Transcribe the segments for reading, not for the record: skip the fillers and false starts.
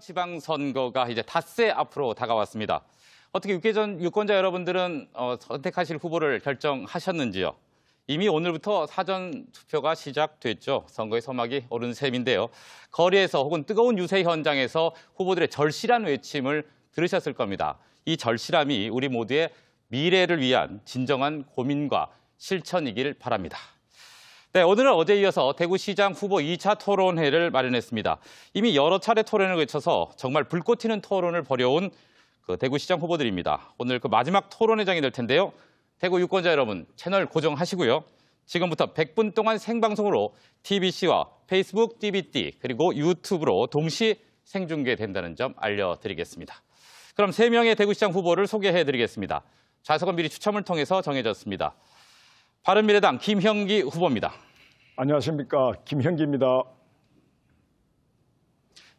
지방선거가 이제 닷새 앞으로 다가왔습니다. 어떻게 유권자 여러분들은 선택하실 후보를 결정하셨는지요? 이미 오늘부터 사전 투표가 시작됐죠. 선거의 서막이 오른 셈인데요. 거리에서 혹은 뜨거운 유세 현장에서 후보들의 절실한 외침을 들으셨을 겁니다. 이 절실함이 우리 모두의 미래를 위한 진정한 고민과 실천이길 바랍니다. 네, 오늘은 어제에 이어서 대구시장 후보 2차 토론회를 마련했습니다. 이미 여러 차례 토론을 거쳐서 정말 불꽃 튀는 토론을 벌여온 대구시장 후보들입니다. 오늘 그 마지막 토론회장이 될 텐데요. 대구 유권자 여러분, 채널 고정하시고요. 지금부터 100분 동안 생방송으로 TBC와 페이스북, DBT 그리고 유튜브로 동시 생중계된다는 점 알려드리겠습니다. 그럼 3명의 대구시장 후보를 소개해드리겠습니다. 좌석은 미리 추첨을 통해서 정해졌습니다. 바른미래당 김형기 후보입니다. 안녕하십니까. 김형기입니다.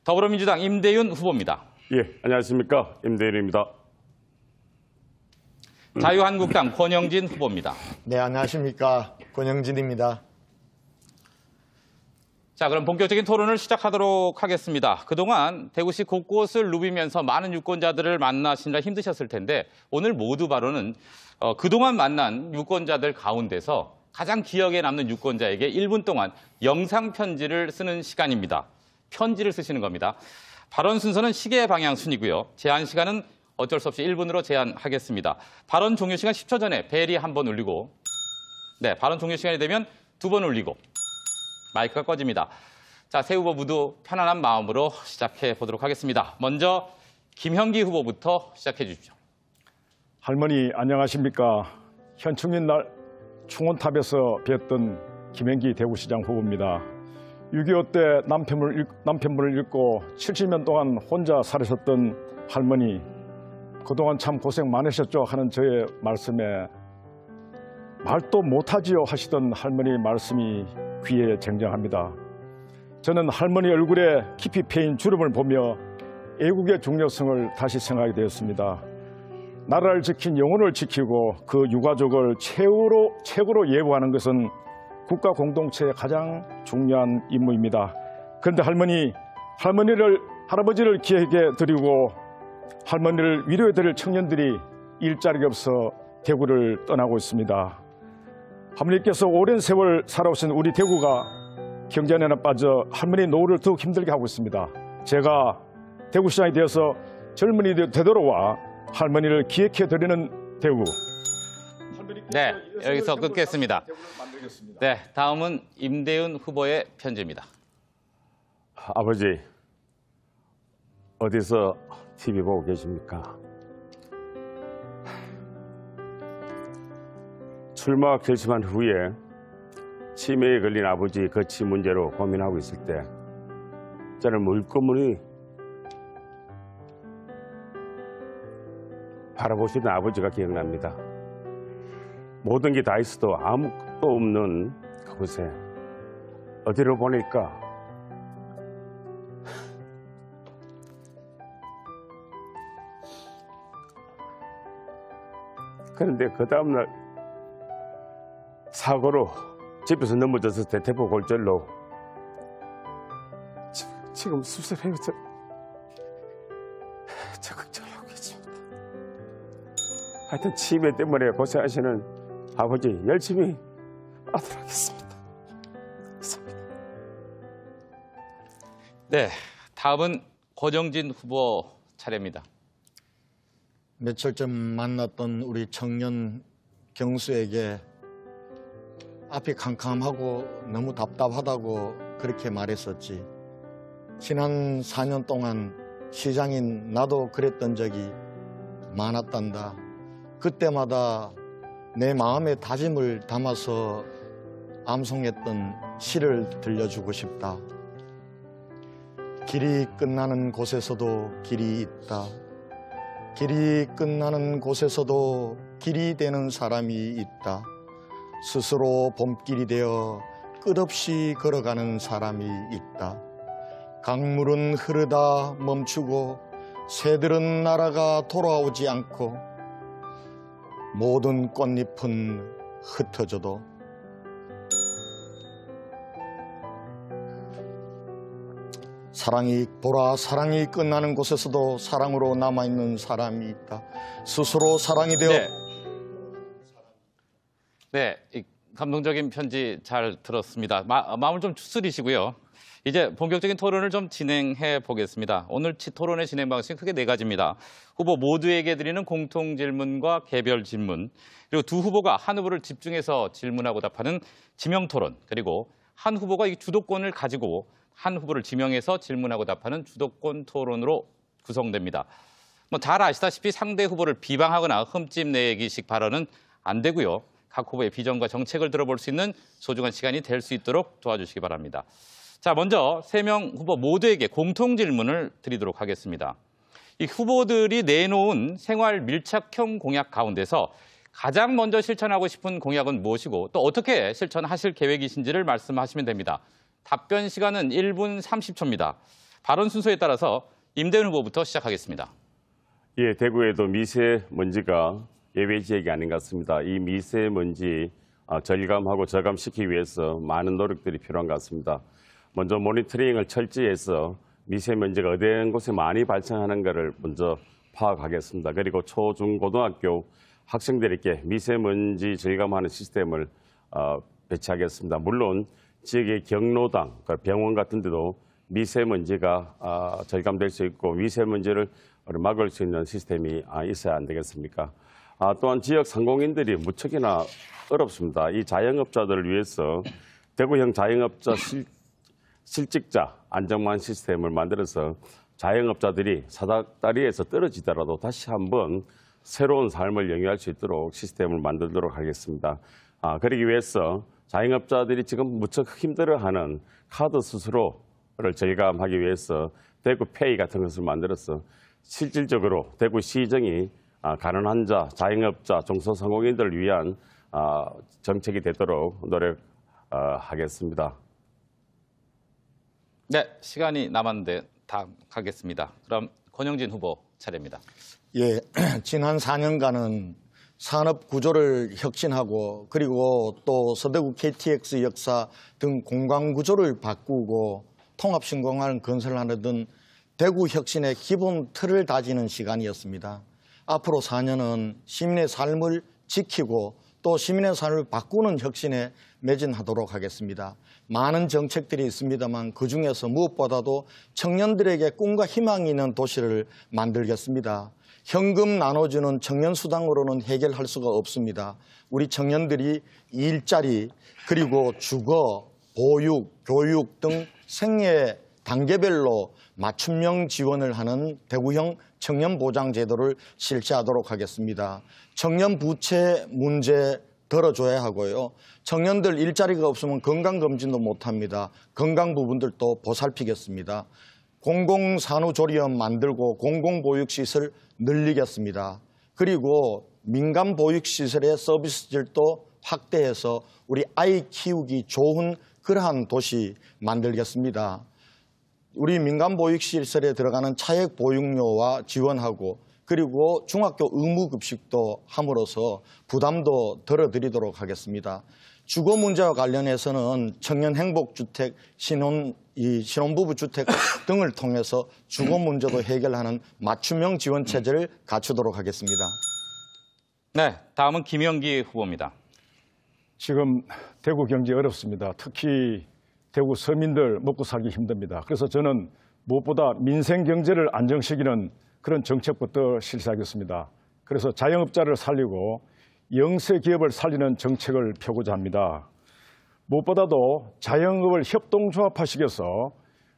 더불어민주당 임대윤 후보입니다. 예, 안녕하십니까. 임대윤입니다. 자유한국당 권영진 후보입니다. 네, 안녕하십니까. 권영진입니다. 자, 그럼 본격적인 토론을 시작하도록 하겠습니다. 그동안 대구시 곳곳을 누비면서 많은 유권자들을 만나시느라 힘드셨을 텐데 오늘 모두 발언은 그동안 만난 유권자들 가운데서 가장 기억에 남는 유권자에게 1분 동안 영상 편지를 쓰는 시간입니다. 편지를 쓰시는 겁니다. 발언 순서는 시계 방향 순이고요. 제한 시간은 어쩔 수 없이 1분으로 제한하겠습니다. 발언 종료 시간 10초 전에 벨이 한 번 울리고, 네, 발언 종료 시간이 되면 2번 울리고 마이크가 꺼집니다. 자, 세 후보 모두 편안한 마음으로 시작해 보도록 하겠습니다. 먼저 김형기 후보부터 시작해 주십시오. 할머니 안녕하십니까. 현충일 날 충원탑에서 뵀던 김형기 대구시장 후보입니다. 6.25 때 남편분을 잃고 70년 동안 혼자 살으셨던 할머니, 그동안 참 고생 많으셨죠 하는 저의 말씀에 말도 못하지요 하시던 할머니 말씀이 귀에 쟁쟁합니다. 저는 할머니 얼굴에 깊이 패인 주름을 보며 애국의 중요성을 다시 생각하게 되었습니다. 나라를 지킨 영혼을 지키고 그 유가족을 최고로 예우하는 것은 국가 공동체의 가장 중요한 임무입니다. 그런데 할아버지를 기억해 드리고 할머니를 위로해 드릴 청년들이 일자리가 없어 대구를 떠나고 있습니다. 할머니께서 오랜 세월 살아오신 우리 대구가 경제난에 빠져 할머니 노후를 더욱 힘들게 하고 있습니다. 제가 대구시장이 되어서 젊은이들 되돌아와 할머니를 기억해 드리는 대구. 네, 여기서 끊겠습니다. 네, 다음은 임대윤 후보의 편지입니다. 아버지, 어디서 TV 보고 계십니까? 출마 결심한 후에 치매에 걸린 아버지 거치 문제로 고민하고 있을 때 저는 물끄머니 바라보시던 아버지가 기억납니다. 모든 게 다 있어도 아무것도 없는 그곳에 어디로 보낼까? 그런데 그 다음날 사고로 집에서 넘어져서 대퇴부 골절로 지금 수술해서 적응을 하고 계십니다. 하여튼 치매 때문에 고생하시는 아버지 열심히 아들하겠습니다. 감사합니다. 네, 다음은 권영진 후보 차례입니다. 며칠 전 만났던 우리 청년 경수에게 앞이 캄캄하고 너무 답답하다고 그렇게 말했었지. 지난 4년 동안 시장인 나도 그랬던 적이 많았단다. 그때마다 내 마음의 다짐을 담아서 암송했던 시를 들려주고 싶다. 길이 끝나는 곳에서도 길이 있다. 길이 끝나는 곳에서도 길이 되는 사람이 있다. 스스로 봄길이 되어 끝없이 걸어가는 사람이 있다. 강물은 흐르다 멈추고 새들은 날아가 돌아오지 않고 모든 꽃잎은 흩어져도 사랑이 끝나는 곳에서도 사랑으로 남아있는 사람이 있다. 스스로 사랑이 되어 네, 이 감동적인 편지 잘 들었습니다. 마음을 좀 추스리시고요. 이제 본격적인 토론을 좀 진행해 보겠습니다. 오늘 토론의 진행 방식은 크게 네 가지입니다. 후보 모두에게 드리는 공통 질문과 개별 질문, 그리고 두 후보가 한 후보를 집중해서 질문하고 답하는 지명 토론, 그리고 한 후보가 이 주도권을 가지고 한 후보를 지명해서 질문하고 답하는 주도권 토론으로 구성됩니다. 잘 아시다시피 상대 후보를 비방하거나 흠집 내기식 발언은 안 되고요. 각 후보의 비전과 정책을 들어볼 수 있는 소중한 시간이 될 수 있도록 도와주시기 바랍니다. 자, 먼저 3명 후보 모두에게 공통 질문을 드리도록 하겠습니다. 이 후보들이 내놓은 생활 밀착형 공약 가운데서 가장 먼저 실천하고 싶은 공약은 무엇이고 또 어떻게 실천하실 계획이신지를 말씀하시면 됩니다. 답변 시간은 1분 30초입니다. 발언 순서에 따라서 임대훈 후보부터 시작하겠습니다. 예, 대구에도 미세먼지가 예외 지역이 아닌 것 같습니다. 이 미세먼지 절감하고 저감시키기 위해서 많은 노력들이 필요한 것 같습니다. 먼저 모니터링을 철저히 해서 미세먼지가 어떤 곳에 많이 발생하는가를 먼저 파악하겠습니다. 그리고 초, 중, 고등학교 학생들에게 미세먼지 절감하는 시스템을 배치하겠습니다. 물론 지역의 경로당, 병원 같은 데도 미세먼지가 절감될 수 있고 미세먼지를 막을 수 있는 시스템이 있어야 안 되겠습니까? 또한 지역 상공인들이 무척이나 어렵습니다. 이 자영업자들을 위해서 대구형 자영업자 실직자 안정만 시스템을 만들어서 자영업자들이 사닥다리에서 떨어지더라도 다시 한번 새로운 삶을 영위할 수 있도록 시스템을 만들도록 하겠습니다. 그러기 위해서 자영업자들이 지금 무척 힘들어하는 카드 수수료를 절감하기 위해서 대구페이 같은 것을 만들어서 실질적으로 대구시정이 가난한 자, 자영업자, 중소상공인들을 위한 정책이 되도록 노력하겠습니다. 네, 시간이 남았는데 다 가겠습니다. 그럼 권영진 후보 차례입니다. 예, 지난 4년간은 산업 구조를 혁신하고 그리고 또 서대구 KTX 역사 등 공간 구조를 바꾸고 통합신공항을 건설하는 등 대구 혁신의 기본 틀을 다지는 시간이었습니다. 앞으로 4년은 시민의 삶을 지키고 또 시민의 삶을 바꾸는 혁신에 매진하도록 하겠습니다. 많은 정책들이 있습니다만 그중에서 무엇보다도 청년들에게 꿈과 희망이 있는 도시를 만들겠습니다. 현금 나눠주는 청년수당으로는 해결할 수가 없습니다. 우리 청년들이 일자리 그리고 주거, 보육, 교육 등 생애 단계별로 맞춤형 지원을 하는 대구형 청년보장제도를 실시하도록 하겠습니다. 청년 부채 문제 덜어줘야 하고요. 청년들 일자리가 없으면 건강검진도 못합니다. 건강 부분들도 보살피겠습니다. 공공산후조리원 만들고 공공보육시설 늘리겠습니다. 그리고 민간보육시설의 서비스질도 확대해서 우리 아이 키우기 좋은 그러한 도시 만들겠습니다. 우리 민간보육시설에 들어가는 차액보육료와 지원하고 그리고 중학교 의무급식도 함으로써 부담도 덜어드리도록 하겠습니다. 주거 문제와 관련해서는 청년행복주택, 신혼부부 주택 등을 통해서 주거 문제도 해결하는 맞춤형 지원 체제를 갖추도록 하겠습니다. 네, 다음은 김영기 후보입니다. 지금 대구 경제 어렵습니다. 특히 대구 서민들 먹고 살기 힘듭니다. 그래서 저는 무엇보다 민생 경제를 안정시키는 그런 정책부터 실시하겠습니다. 그래서 자영업자를 살리고 영세 기업을 살리는 정책을 펴고자 합니다. 무엇보다도 자영업을 협동조합화시켜서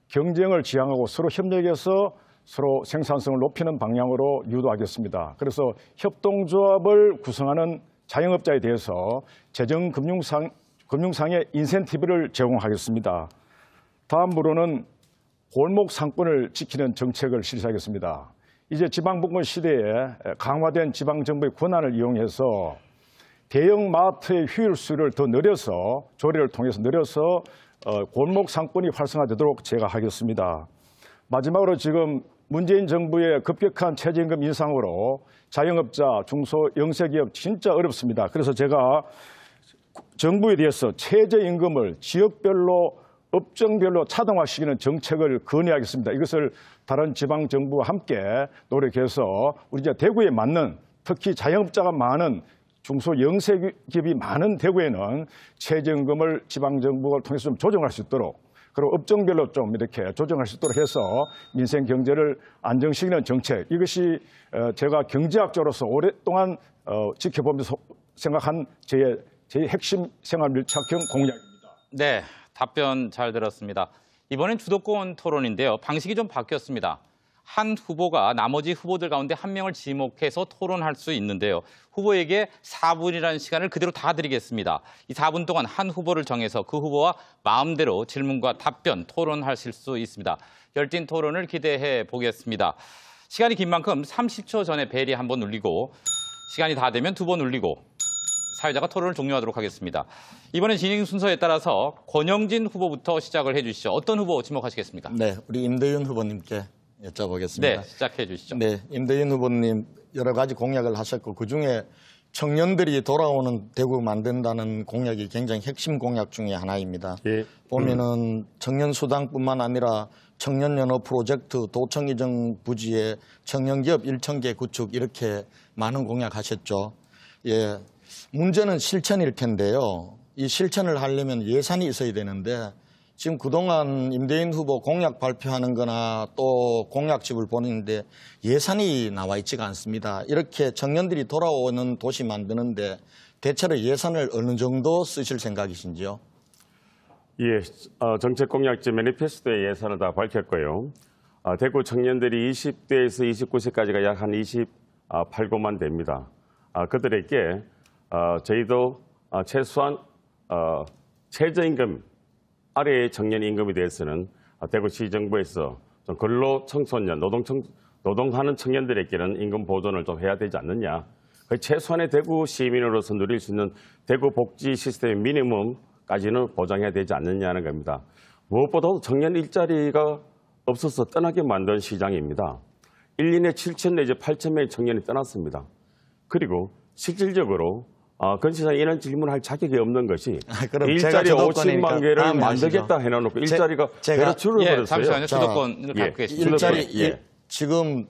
경쟁을 지향하고 서로 협력해서 서로 생산성을 높이는 방향으로 유도하겠습니다. 그래서 협동조합을 구성하는 자영업자에 대해서 금융상의 인센티브를 제공하겠습니다. 다음으로는 골목 상권을 지키는 정책을 실시하겠습니다. 이제 지방분권 시대에 강화된 지방정부의 권한을 이용해서 대형 마트의 휴일수를 더 늘려서 조례를 통해서 늘려서 골목 상권이 활성화되도록 제가 하겠습니다. 마지막으로 지금 문재인 정부의 급격한 최저임금 인상으로 자영업자, 중소, 영세기업 진짜 어렵습니다. 그래서 제가 정부에 대해서 최저임금을 지역별로 업종별로 차등화시키는 정책을 건의하겠습니다. 이것을 다른 지방 정부와 함께 노력해서 우리 이제 대구에 맞는, 특히 자영업자가 많은, 중소 영세기업이 많은 대구에는 최저임금을 지방 정부가 통해서 좀 조정할 수 있도록, 그리고 업종별로 좀 이렇게 조정할 수 있도록 해서 민생 경제를 안정시키는 정책, 이것이 제가 경제학자로서 오랫동안 지켜보면서 생각한 제 핵심 생활밀착형 공약입니다. 네, 답변 잘 들었습니다. 이번엔 주도권 토론인데요. 방식이 좀 바뀌었습니다. 한 후보가 나머지 후보들 가운데 한 명을 지목해서 토론할 수 있는데요. 후보에게 4분이라는 시간을 그대로 다 드리겠습니다. 이 4분 동안 한 후보를 정해서 그 후보와 마음대로 질문과 답변, 토론하실 수 있습니다. 열띤 토론을 기대해 보겠습니다. 시간이 긴 만큼 30초 전에 벨이 한 번 울리고 시간이 다 되면 2번 울리고 사회자가 토론을 종료하도록 하겠습니다. 이번엔 진행 순서에 따라서 권영진 후보부터 시작을 해 주시죠. 어떤 후보 지목하시겠습니까? 네, 우리 임대윤 후보님께 여쭤보겠습니다. 네, 시작해 주시죠. 네, 임대윤 후보님 여러 가지 공약을 하셨고 그중에 청년들이 돌아오는 대구 만든다는 공약이 굉장히 핵심 공약 중에 하나입니다. 예. 보면은 청년 수당뿐만 아니라 청년 연어 프로젝트, 도청 이전 부지에 청년기업 1,000개 구축 이렇게 많은 공약하셨죠. 예, 문제는 실천일 텐데요. 이 실천을 하려면 예산이 있어야 되는데 지금 그동안 임대인 후보 공약 발표하는 거나 또 공약집을 보는데 예산이 나와 있지가 않습니다. 이렇게 청년들이 돌아오는 도시 만드는데 대체로 예산을 어느 정도 쓰실 생각이신지요? 예, 정책 공약지 매니페스토의 예산을 다 밝혔고요. 대구 청년들이 20대에서 29세까지가 약 한 28구만 됩니다. 그들에게 저희도 최소한 최저임금 아래의 청년 임금에 대해서는 대구시 정부에서 좀 근로 청소년, 노동하는 청년들에게는 임금 보존을 좀 해야 되지 않느냐. 최소한의 대구 시민으로서 누릴 수 있는 대구 복지 시스템의 미니멈까지는 보장해야 되지 않느냐는 겁니다. 무엇보다도 청년 일자리가 없어서 떠나게 만든 시장입니다. 1년에 7천 내지 8천 명의 청년이 떠났습니다. 그리고 실질적으로 건시장 이런 질문할 자격이 없는 것이 그럼 일자리 제가 50만 개를 다음에 만들겠다 해놓고 일자리가 배로 줄어버렸어요. 예, 잠시만요. 주도권을 갖고 계십니다. 일자리 지금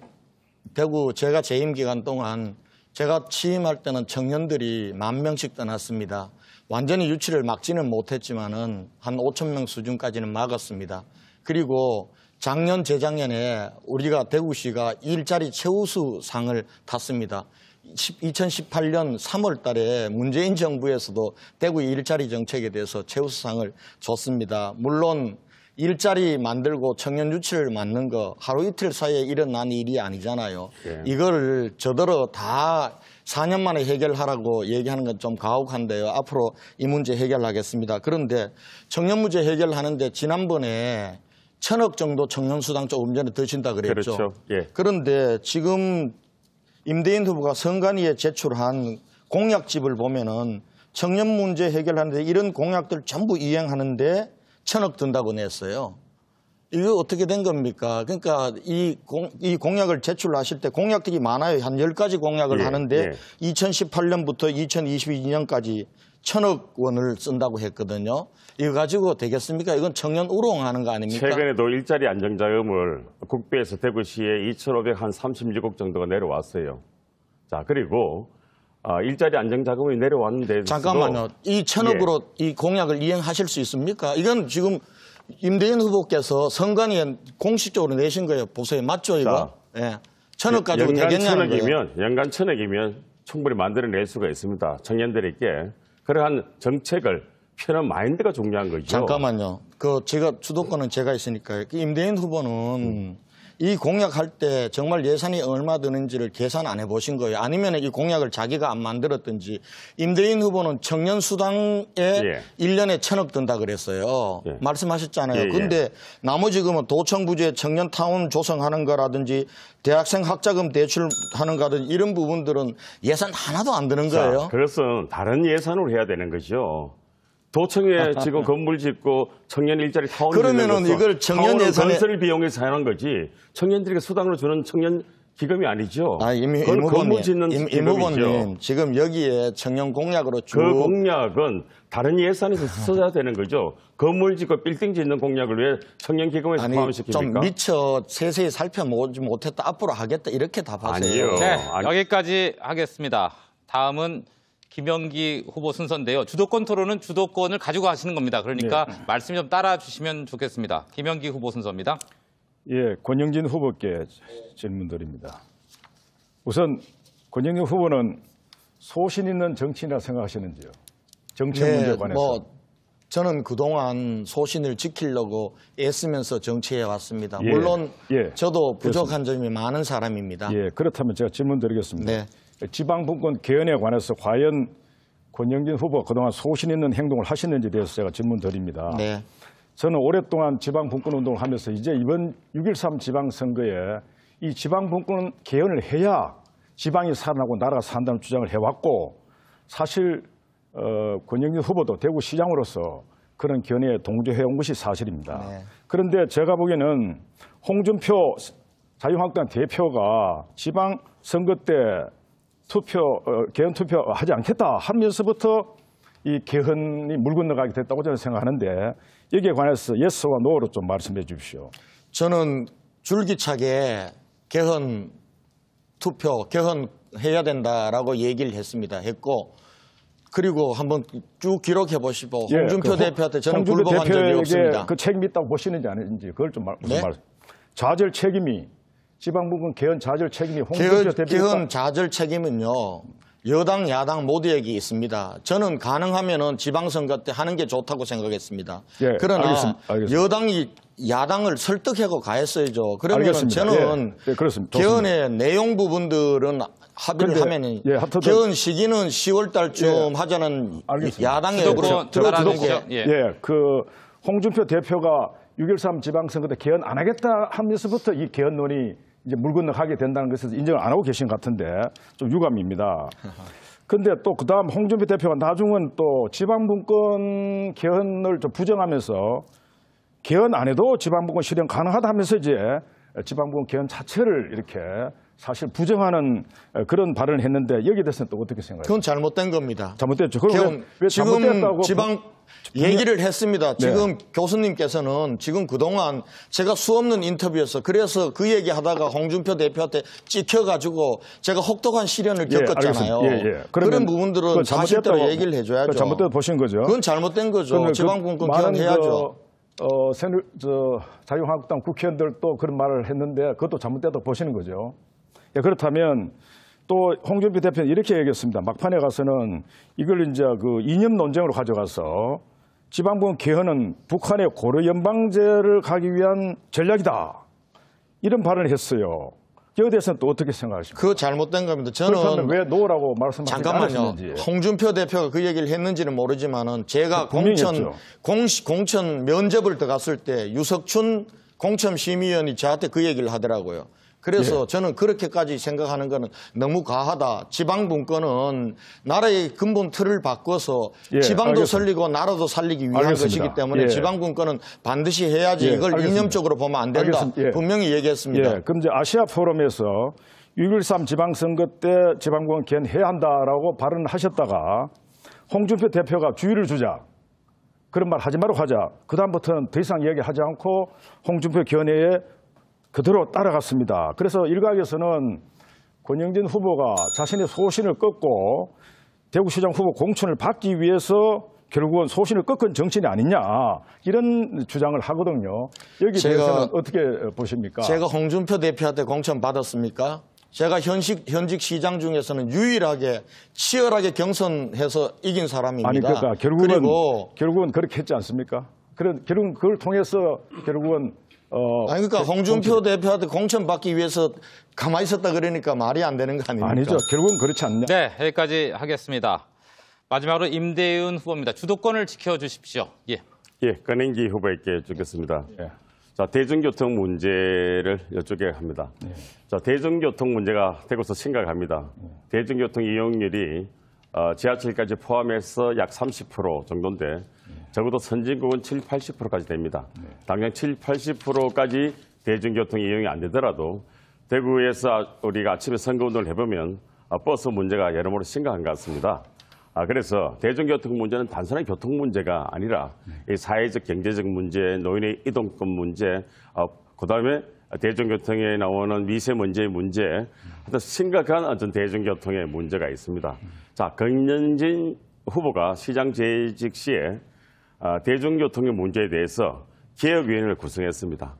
대구 제가 재임 기간 동안 제가 취임할 때는 청년들이 10,000명씩 떠났습니다. 완전히 유치를 막지는 못했지만은 한 5,000명 수준까지는 막았습니다. 그리고 작년 재작년에 우리가 대구시가 일자리 최우수 상을 탔습니다. 2018년 3월 달에 문재인 정부에서도 대구 일자리 정책에 대해서 최우수상을 줬습니다. 물론 일자리 만들고 청년 유치를 막는 거 하루 이틀 사이에 일어난 일이 아니잖아요. 예. 이걸 저더러 다 4년 만에 해결하라고 얘기하는 건 좀 가혹한데요. 앞으로 이 문제 해결하겠습니다. 그런데 청년 문제 해결하는데 지난번에 1,000억 정도 청년수당 조금 전에 드신다 그랬죠. 그렇죠. 예. 그런데 지금 임대인 후보가 선관위에 제출한 공약집을 보면은 청년 문제 해결하는데 이런 공약들 전부 이행하는데 1,000억 든다고 냈어요. 이거 어떻게 된 겁니까? 그러니까 이 공약을 제출하실 때 공약들이 많아요. 한 10가지 공약을 하는데 2018년부터 2022년까지 1,000억 원을 쓴다고 했거든요. 이거 가지고 되겠습니까? 이건 청년 우롱하는 거 아닙니까? 최근에도 일자리 안정자금을 국비에서 대구시에 2,536억 정도가 내려왔어요. 자, 그리고 일자리 안정자금이 내려왔는데 잠깐만요. 이 1,000억으로 이 공약을 이행하실 수 있습니까? 이건 지금 임대인 후보께서 선관위에 공식적으로 내신 거예요. 보세요. 맞죠, 이거? 예. 1,000억 가지고 되겠냐는 거예요. 연간 1,000억이면 충분히 만들어낼 수가 있습니다. 청년들에게 그러한 정책을 펴는 마인드가 중요한 거죠. 잠깐만요. 주도권은 제가 있으니까요. 임대인 후보는 이 공약할 때 정말 예산이 얼마 드는지를 계산 안 해보신 거예요. 아니면 이 공약을 자기가 안 만들었든지. 임대인 후보는 청년 수당에 1년에 1,000억 든다 그랬어요. 말씀하셨잖아요. 근데 나머지 금은 도청 부지에 청년 타운 조성하는 거라든지 대학생 학자금 대출하는 거라든지 이런 부분들은 예산 하나도 안 드는 거예요. 자, 그것은 다른 예산으로 해야 되는 거죠. 도청에 지금 건물 짓고 청년 일자리 타운 그러면은 이걸 청년 예산에 건설 비용에서 하는 거지 청년들에게 수당으로 주는 청년 기금이 아니죠. 임 그건 건물 후보님, 짓는 임 기금이죠. 후보님 지금 여기에 청년 공약으로 쭉 그 공약은 다른 예산에서 써야 되는 거죠. 건물 짓고 빌딩 짓는 공약을 왜 청년 기금에서 아니 좀 포함시킵니까? 미처 세세히 살펴보지 못했다 앞으로 하겠다 이렇게 답하세요. 아니요. 네, 아니- 여기까지 하겠습니다. 다음은 김영기 후보 순서인데요. 주도권 토론은 주도권을 가지고 하시는 겁니다. 그러니까 말씀 좀 따라 주시면 좋겠습니다. 김영기 후보 순서입니다. 예, 권영진 후보께 질문드립니다. 우선 권영진 후보는 소신 있는 정치인이라 생각하시는지요? 정치 문제에 관해서. 저는 그동안 소신을 지키려고 애쓰면서 정치해 왔습니다. 예, 물론 예, 저도 부족한 점이 많은 사람입니다. 예, 그렇다면 제가 질문드리겠습니다. 네. 지방분권 개헌에 관해서 과연 권영진 후보가 그동안 소신 있는 행동을 하셨는지에 대해서 제가 질문드립니다. 네. 저는 오랫동안 지방분권 운동을 하면서 이제 이번 6.13 지방선거에 이 지방분권 개헌을 해야 지방이 살아나고 나라가 산다는 주장을 해왔고 사실 권영진 후보도 대구시장으로서 그런 견해에 동조해온 것이 사실입니다. 네. 그런데 제가 보기에는 홍준표 자유한국당 대표가 지방선거 때 개헌 투표 하지 않겠다 하면서부터 이 개헌이 물 건너가게 됐다고 저는 생각하는데 여기에 관해서 예스와 노로 좀 말씀해 주십시오. 저는 줄기차게 개헌 투표, 개헌해야 된다라고 얘기를 했고 그리고 한번 쭉 기록해 보시고 홍준표 대표한테 저는 홍준표 불복한 적이 대표에게 없습니다. 그 책임이 있다고 보시는지 아닌지 그걸 좀 무슨 네? 말? 좌절 책임이 지방분권 개헌 좌절 책임이 홍준표 대표 개헌 좌절 책임은요. 여당, 야당 모두에게 있습니다. 저는 가능하면은 지방선거 때 하는 게 좋다고 생각했습니다. 예, 그러나 알겠습니다. 여당이 야당을 설득하고 가했어야죠. 그러면 알겠습니다. 저는 예, 그렇습니다. 개헌의 내용 부분들은 합의를 근데, 하면 예, 하여튼 개헌 시기는 10월 달쯤 예, 하자는 알겠습니다. 야당의 주도권 들어주는 게 따라주시죠. 예. 예, 그 홍준표 대표가 6.13 지방선거 때 개헌 안 하겠다 하면서부터 이 개헌론이 이제 물 건너가게 된다는 것을 인정을 안 하고 계신 것 같은데 좀 유감입니다. 그런데 또 그다음 홍준표 대표가 나중은 또 지방분권 개헌을 좀 부정하면서 개헌 안 해도 지방분권 실현 가능하다 하면서 이제 지방분권 개헌 자체를 이렇게 사실 부정하는 그런 발언을 했는데 여기에 대해서는 또 어떻게 생각하세요? 그건 잘못된 겁니다. 잘못됐죠. 그럼 개헌, 왜 지금 잘못됐다고 지방 얘기를 했습니다. 지금 교수님께서는 지금 그동안 제가 수없는 인터뷰에서 그래서 그 얘기하다가 홍준표 대표한테 찍혀가지고 제가 혹독한 시련을 겪었잖아요. 알겠습니다. 그런 부분들은 그건 사실대로 잘못됐다고- 얘기를 해줘야죠. 그건 잘못됐다고 보신 거죠. 그건 잘못된 거죠. 그러면 지방분권 많은 개헌해야죠. 자유한국당 국회의원들도 그런 말을 했는데 그것도 잘못됐다고 보시는 거죠. 예, 그렇다면 또 홍준표 대표는 이렇게 얘기했습니다. 막판에 가서는 이걸 이제 그 이념 논쟁으로 가져가서 지방분권 개헌은 북한의 고려 연방제를 가기 위한 전략이다. 이런 발언을 했어요. 여기에 대해서는 또 어떻게 생각하십니까? 그거 잘못된 겁니다. 그렇다면 저는 왜 노라고 말씀하시지 잠깐만요. 않으셨는지. 홍준표 대표가 그 얘기를 했는지는 모르지만은 제가 분명히 공천 했죠. 공천 면접을 들어갔을 때 유석춘 공천심의위원이 저한테 그 얘기를 하더라고요. 그래서 저는 그렇게까지 생각하는 거는 너무 과하다. 지방분권은 나라의 근본 틀을 바꿔서 예, 지방도 알겠습니다. 살리고 나라도 살리기 위한 알겠습니다. 것이기 때문에 예. 지방분권은 반드시 해야지. 예, 이걸 알겠습니다. 이념적으로 보면 안 된다. 알겠습니다. 예. 분명히 얘기했습니다. 예, 그럼 이제 아시아 포럼에서 6.13 지방선거 때 지방분권 개헌해야 한다라고 발언을 하셨다가 홍준표 대표가 주의를 주자. 그런 말 하지 말고 하자. 그다음부터는 더 이상 이야기하지 않고 홍준표 견해에 그대로 따라갔습니다. 그래서 일각에서는 권영진 후보가 자신의 소신을 꺾고 대구시장 후보 공천을 받기 위해서 결국은 소신을 꺾은 정치인이 아니냐 이런 주장을 하거든요. 여기에 대해서는 어떻게 보십니까? 제가 홍준표 대표한테 공천 받았습니까? 제가 현직 시장 중에서는 유일하게 치열하게 경선해서 이긴 사람입니다. 아니 그러니까 결국은 그렇게 했지 않습니까? 결국은 그걸 통해서 결국은 아니 그러니까 홍준표 대표한테 공천 받기 위해서 가만히 있었다 그러니까 말이 안 되는 거 아닙니까? 아니죠. 결국은 그렇지 않냐. 네, 여기까지 하겠습니다. 마지막으로 임대윤 후보입니다. 주도권을 지켜주십시오. 예. 예, 권영기 후보에게 주겠습니다. 예. 자, 대중교통 문제를 여쭙게 합니다. 자, 대중교통 문제가 대구에서 심각합니다. 대중교통 이용률이 지하철까지 포함해서 약 30% 정도인데 적어도 선진국은 7, 80%까지 됩니다. 당장 7, 80%까지 대중교통 이용이 안 되더라도 대구에서 우리가 아침에 선거운동을 해보면 버스 문제가 여러모로 심각한 것 같습니다. 그래서 대중교통 문제는 단순한 교통 문제가 아니라 이 사회적, 경제적 문제, 노인의 이동권 문제, 그다음에 대중교통에 나오는 미세먼지의 문제, 하여튼 심각한 어떤 대중교통의 문제가 있습니다. 자, 권영진 후보가 시장 재직 시에 대중교통의 문제에 대해서 개혁위원회를 구성했습니다.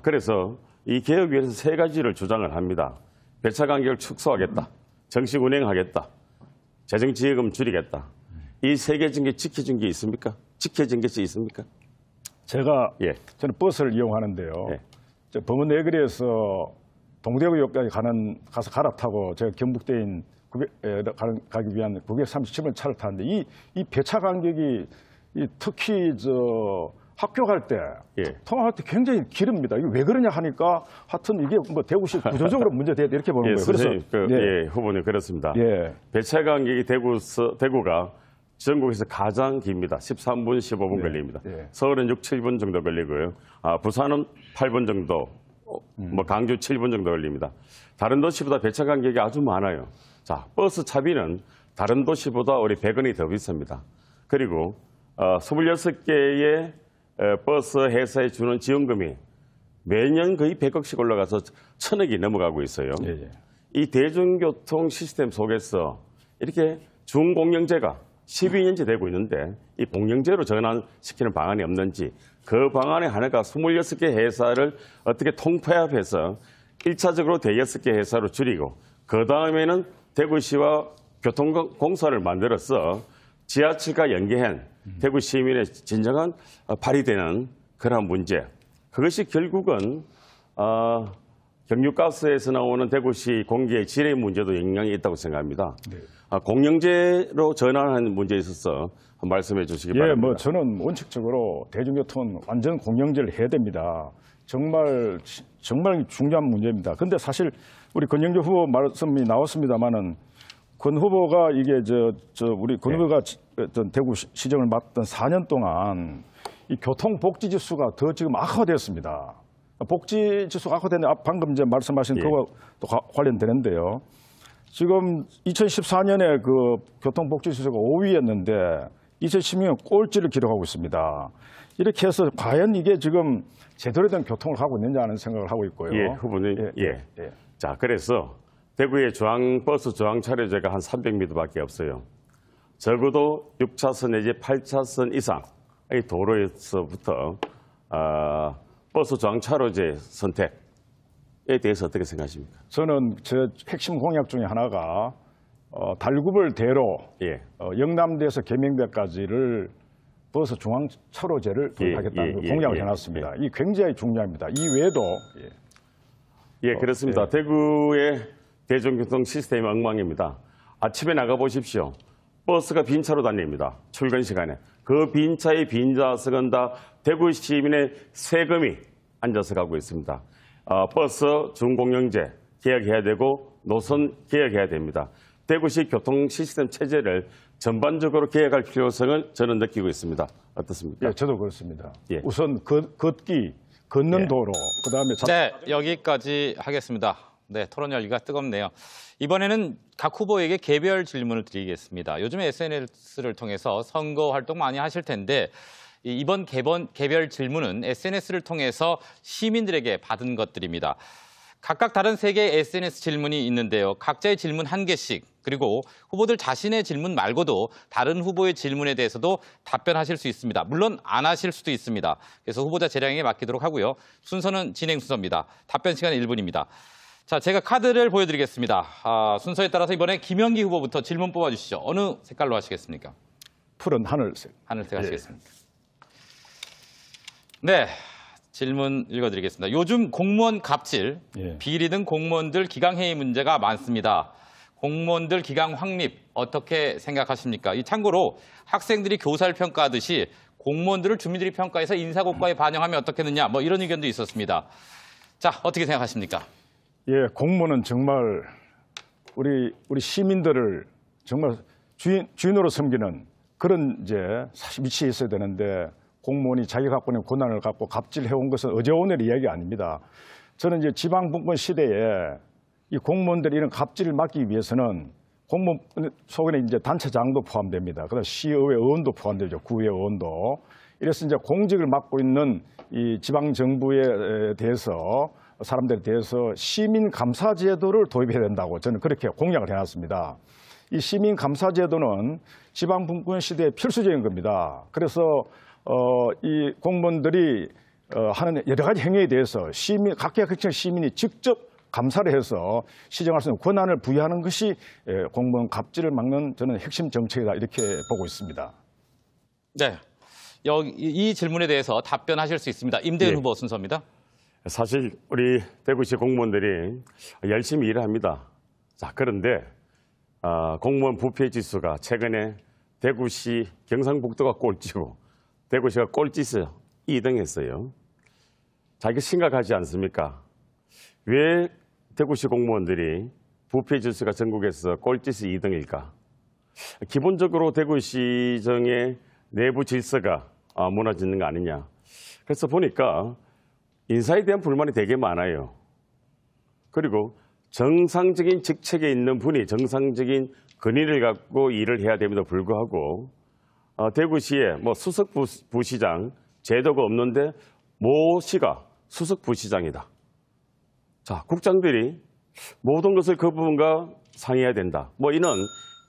그래서 이 개혁위원회에서 세 가지를 주장을 합니다. 배차 간격을 축소하겠다, 정식 운행하겠다, 재정지원금 줄이겠다. 이 세 개 중에 지켜진 게 있습니까? 지켜진 것이 있습니까? 저는 버스를 이용하는데요. 예. 범원 내거리에서 동대구역까지 가서 갈아타고 제가 경북대인 가기 위한 937번 차를 타는데 이 배차 간격이 특히 학교 갈 때, 예. 통학할 때 굉장히 길입니다. 이게 왜 그러냐 하니까 하여튼 이게 뭐 대구시 구조적으로 문제돼야 돼 이렇게 보는 거예요. 선생님, 후보님 그렇습니다. 예. 배차 간격이 대구가 전국에서 가장 깁니다. 13분, 15분 걸립니다. 예. 서울은 6, 7분 정도 걸리고요. 부산은 8분 정도, 광주 7분 정도 걸립니다. 다른 도시보다 배차 간격이 아주 많아요. 자, 버스 차비는 다른 도시보다 우리 100원이 더 비쌉니다. 그리고 26개의 버스 회사에 주는 지원금이 매년 거의 100억씩 올라가서 1000억이 넘어가고 있어요. 예. 이 대중교통 시스템 속에서 이렇게 중공영제가 12년째 되고 있는데 이 공영제로 전환시키는 방안이 없는지, 그 방안의 하나가 26개 회사를 어떻게 통폐합해서 1차적으로 6개 회사로 줄이고 그 다음에는 대구시와 교통공사를 만들어서 지하철과 연계한 대구 시민의 진정한 발휘되는 그런 문제. 그것이 결국은 경유가스에서 나오는 대구시 공기의 질의 문제도 영향이 있다고 생각합니다. 네. 공영제로 전환하는 문제에 있어서 말씀해 주시기 바랍니다. 저는 원칙적으로 대중교통 완전 공영제를 해야 됩니다. 정말 중요한 문제입니다. 그런데 사실 우리 권영주 후보 말씀이 나왔습니다만은 권 후보가 우리 권 후보가 어떤 대구 시정을 맡던 4년 동안 이 교통복지 지수가 더 지금 악화되었습니다. 복지 지수가 악화되는데 방금 이제 말씀하신 그거와 또 관련되는데요. 지금 2014년에 그 교통복지 지수가 5위였는데 2016년 꼴찌를 기록하고 있습니다. 이렇게 해서 과연 이게 지금 제대로 된 교통을 하고 있느냐 하는 생각을 하고 있고요. 예, 후보님. 자, 그래서 대구의 버스 중앙 차로제가 한 300m밖에 없어요. 적어도 6차선 내지 8차선 이상의 도로에서부터 버스 중앙 차로제 선택에 대해서 어떻게 생각하십니까? 저는 제 핵심 공약 중에 하나가 달구벌 대로 영남대에서 계명대까지를 버스 중앙 차로제를 도입하겠다는 공약을 해놨습니다. 이 굉장히 중요합니다. 이 외에도 그렇습니다. 대구의 대중교통 시스템이 엉망입니다. 아침에 나가 보십시오. 버스가 빈 차로 다닙니다. 출근 시간에. 그 빈 차의 빈 좌석은 다 대구 시민의 세금이 앉아서 가고 있습니다. 버스 준공영제 개혁해야 되고 노선 개혁해야 됩니다. 대구시 교통 시스템 체제를 전반적으로 개혁할 필요성을 저는 느끼고 있습니다. 어떻습니까? 저도 그렇습니다. 우선 걷는 도로, 그다음에 여기까지 하겠습니다. 토론 열기가 뜨겁네요. 이번에는 각 후보에게 개별 질문을 드리겠습니다. 요즘에 SNS를 통해서 선거 활동 많이 하실 텐데 이번 개별 질문은 SNS를 통해서 시민들에게 받은 것들입니다. 각각 다른 3개의 SNS 질문이 있는데요. 각자의 질문 1개씩, 그리고 후보들 자신의 질문 말고도 다른 후보의 질문에 대해서도 답변하실 수 있습니다. 물론 안 하실 수도 있습니다. 그래서 후보자 재량에 맡기도록 하고요. 순서는 진행 순서입니다. 답변 시간은 1분입니다. 자, 제가 카드를 보여드리겠습니다. 순서에 따라서 이번에 김영기 후보부터 질문 뽑아주시죠. 어느 색깔로 하시겠습니까? 푸른 하늘색. 하늘색 하시겠습니다. 네, 질문 읽어드리겠습니다. 요즘 공무원 갑질, 비리 등 공무원들 기강회의 문제가 많습니다. 공무원들 기강 확립 어떻게 생각하십니까? 참고로 학생들이 교사를 평가하듯이 공무원들을 주민들이 평가해서 인사고과에 반영하면 어떻겠느냐, 이런 의견도 있었습니다. 자, 어떻게 생각하십니까? 공무원은 정말 우리 시민들을 정말 주인으로 섬기는 그런 사실 위치에 있어야 되는데 공무원이 자기 갖고 있는 권한을 갖고 갑질해온 것은 어제 오늘 이야기 아닙니다. 저는 이제 지방분권 시대에 이 공무원들이 이런 갑질을 막기 위해서는 공무원 속에는 이제 단체장도 포함됩니다. 그다음 시의회 의원도 포함되죠. 구의회 의원도. 이래서 이제 공직을 맡고 있는 이 지방 정부에 대해서 사람들에 대해서 시민 감사 제도를 도입해야 된다고 저는 그렇게 공약을 해놨습니다. 이 시민 감사 제도는 지방 분권 시대에 필수적인 겁니다. 그래서 이 공무원들이 하는 여러 가지 행위에 대해서 각계각층 시민이 직접 감사를 해서 시정할 수 있는 권한을 부여하는 것이 공무원 갑질을 막는 저는 핵심 정책이다 이렇게 보고 있습니다. 네, 이 질문에 대해서 답변하실 수 있습니다. 임대은 예. 후보 순서입니다. 사실 우리 대구시 공무원들이 열심히 일을 합니다. 자, 그런데 공무원 부패 지수가 최근에 대구시 경상북도가 꼴찌고 대구시가 꼴찌에서 2등했어요. 자, 이게 심각하지 않습니까? 왜 대구시 공무원들이 부패 지수가 전국에서 꼴찌에서 2등일까? 기본적으로 대구시정의 내부 질서가 무너지는 거 아니냐. 그래서 보니까 인사에 대한 불만이 되게 많아요. 그리고 정상적인 직책에 있는 분이 정상적인 권위를 갖고 일을 해야 됨에도 불구하고 대구시에 뭐 수석 부시장 제도가 없는데 모 시가 수석 부시장이다. 자, 국장들이 모든 것을 그 부분과 상의해야 된다. 뭐 이런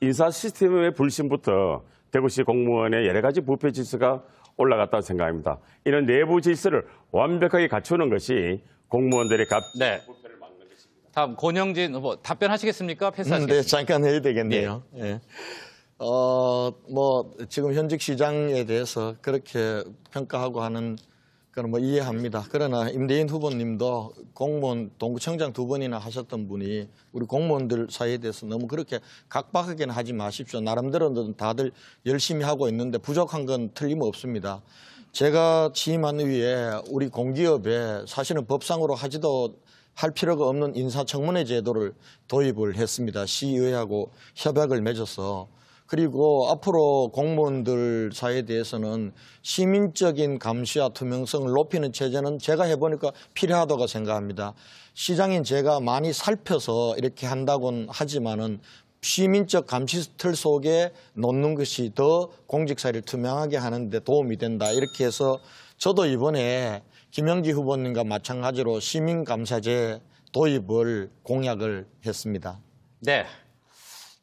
인사 시스템의 불신부터 대구시 공무원의 여러 가지 부패 질서가 올라갔다고 생각합니다. 이런 내부 질서를 완벽하게 갖추는 것이 공무원들의 네. 부패를 막는 것입니다. 다음 권영진 후보 답변하시겠습니까? 패스하시겠습니까? 네, 잠깐 해야 되겠네요. 예. 뭐 지금 현직 시장에 대해서 그렇게 평가하고 하는 건 뭐 이해합니다. 그러나 임대인 후보님도 공무원 동구청장 2번이나 하셨던 분이 우리 공무원들 사이에 대해서 너무 그렇게 각박하게는 하지 마십시오. 나름대로는 다들 열심히 하고 있는데 부족한 건 틀림없습니다. 제가 취임한 이후에 우리 공기업에 사실은 법상으로 하지도 할 필요가 없는 인사청문회 제도를 도입을 했습니다. 시의회하고 협약을 맺어서. 그리고 앞으로 공무원들 사이에 대해서는 시민적인 감시와 투명성을 높이는 체제는 제가 해보니까 필요하다고 생각합니다. 시장인 제가 많이 살펴서 이렇게 한다고는 하지만은 시민적 감시 틀 속에 놓는 것이 더 공직사회를 투명하게 하는 데 도움이 된다. 이렇게 해서 저도 이번에 김영지 후보님과 마찬가지로 시민감사제 도입을 공약을 했습니다. 네.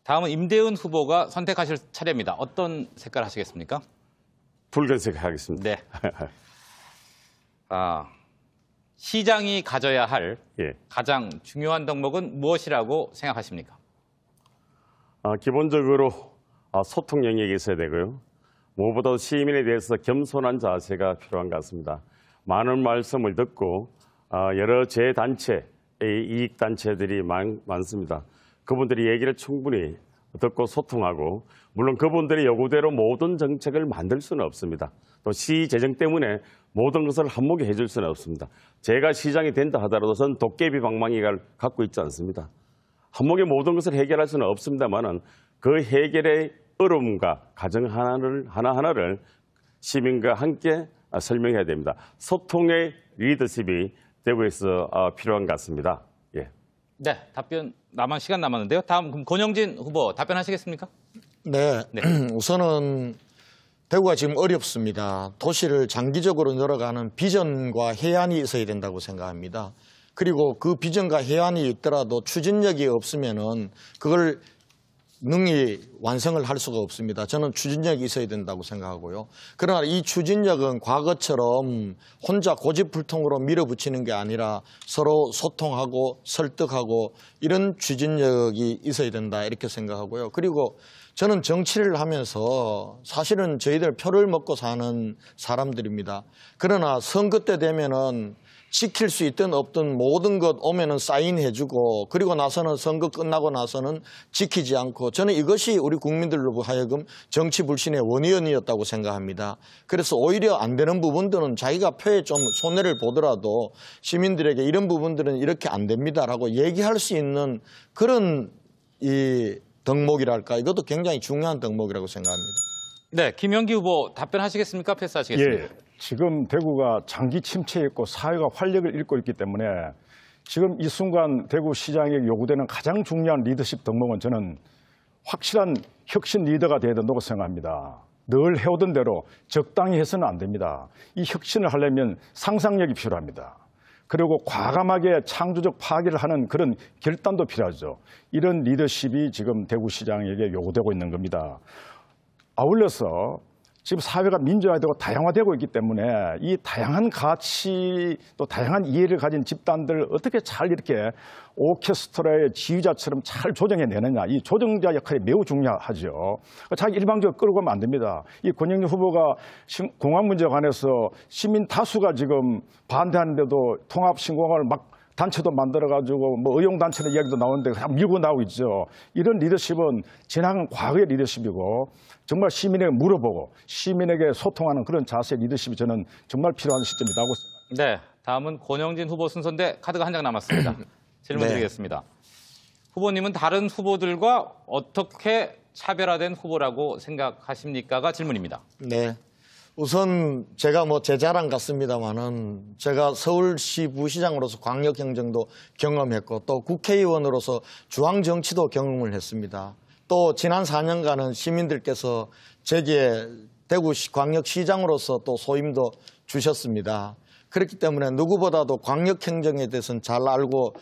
다음은 임대은 후보가 선택하실 차례입니다. 어떤 색깔 하시겠습니까? 붉은색 하겠습니다. 네. 시장이 가져야 할 예. 가장 중요한 덕목은 무엇이라고 생각하십니까? 기본적으로 소통 영역이 있어야 되고요. 무엇보다도 시민에 대해서 겸손한 자세가 필요한 것 같습니다. 많은 말씀을 듣고 여러 재단체의 이익단체들이 많습니다. 그분들이 얘기를 충분히 듣고 소통하고 물론 그분들의 요구대로 모든 정책을 만들 수는 없습니다. 또 시 재정 때문에 모든 것을 한몫에 해줄 수는 없습니다. 제가 시장이 된다 하더라도 저는 도깨비 방망이를 갖고 있지 않습니다. 한몫에 모든 것을 해결할 수는 없습니다만은 그 해결의 어려움과 과정 하나하나를 시민과 함께 설명해야 됩니다. 소통의 리더십이 대구에서 필요한 것 같습니다. 예. 네, 답변 시간 남았는데요. 다음 그럼 권영진 후보 답변하시겠습니까? 네. 우선은 대구가 지금 어렵습니다. 도시를 장기적으로 늘어가는 비전과 해안이 있어야 된다고 생각합니다. 그리고 그 비전과 해안이 있더라도 추진력이 없으면은 그걸 능히 완성을 할 수가 없습니다. 저는 추진력이 있어야 된다고 생각하고요. 그러나 이 추진력은 과거처럼 혼자 고집불통으로 밀어붙이는 게 아니라 서로 소통하고 설득하고 이런 추진력이 있어야 된다 이렇게 생각하고요. 그리고 저는 정치를 하면서 사실은 저희들 표를 먹고 사는 사람들입니다. 그러나 선거 때 되면은 지킬 수 있든 없든 모든 것 오면은 사인해주고 그리고 나서는 선거 끝나고 나서는 지키지 않고 저는 이것이 우리 국민들로 하여금 정치 불신의 원인이었다고 생각합니다. 그래서 오히려 안 되는 부분들은 자기가 표에 좀 손해를 보더라도 시민들에게 이런 부분들은 이렇게 안 됩니다라고 얘기할 수 있는 그런 이 덕목이랄까 이것도 굉장히 중요한 덕목이라고 생각합니다. 네, 김영기 후보 답변하시겠습니까? 패스하시겠습니까? 예, 지금 대구가 장기 침체에 있고 사회가 활력을 잃고 있기 때문에 지금 이 순간 대구시장에게 요구되는 가장 중요한 리더십 덕목은 저는 확실한 혁신 리더가 되어야 된다고 생각합니다. 늘 해오던 대로 적당히 해서는 안 됩니다. 이 혁신을 하려면 상상력이 필요합니다. 그리고 과감하게 창조적 파괴를 하는 그런 결단도 필요하죠. 이런 리더십이 지금 대구시장에게 요구되고 있는 겁니다. 아울러서 지금 사회가 민주화되고 다양화되고 있기 때문에 이 다양한 가치 또 다양한 이해를 가진 집단들을 어떻게 잘 이렇게 오케스트라의 지휘자처럼 잘 조정해내느냐, 이 조정자 역할이 매우 중요하죠. 자기 일방적으로 끌고 가면 안 됩니다. 이 권영진 후보가 공항 문제에 관해서 시민 다수가 지금 반대하는데도 통합신공항을 막 단체도 만들어가지고 뭐 의용단체의 이야기도 나오는데 그냥 밀고 나오고 있죠. 이런 리더십은 지난 과거의 리더십이고 정말 시민에게 물어보고 시민에게 소통하는 그런 자세의 리더십이 저는 정말 필요한 시점이라고 생각합니다. 네, 다음은 권영진 후보 순서인데 카드가 한 장 남았습니다. 질문 네. 드리겠습니다. 후보님은 다른 후보들과 어떻게 차별화된 후보라고 생각하십니까가 질문입니다. 네. 우선 제가 뭐 제 자랑 같습니다만은 제가 서울시 부시장으로서 광역행정도 경험했고 또 국회의원으로서 중앙정치도 경험을 했습니다. 또 지난 4년간은 시민들께서 제게 대구광역시장으로서 또 소임도 주셨습니다. 그렇기 때문에 누구보다도 광역행정에 대해서는 잘 알고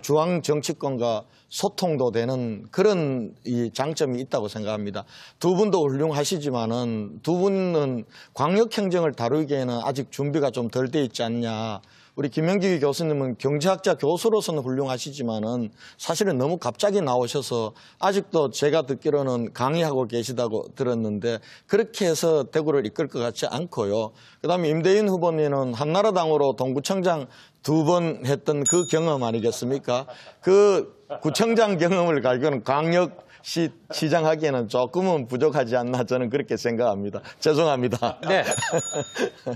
중앙정치권과 소통도 되는 그런 이 장점이 있다고 생각합니다. 두 분도 훌륭하시지만은 두 분은 광역행정을 다루기에는 아직 준비가 좀 덜 돼 있지 않냐. 우리 김영기 교수님은 경제학자 교수로서는 훌륭하시지만은 사실은 너무 갑자기 나오셔서 아직도 제가 듣기로는 강의하고 계시다고 들었는데 그렇게 해서 대구를 이끌 것 같지 않고요. 그다음에 임대인 후보님은 한나라당으로 동구청장 2번 했던 그 경험 아니겠습니까? 그 구청장 경험을 가지고는 광역시장 하기에는 조금은 부족하지 않나 저는 그렇게 생각합니다. 죄송합니다. 네.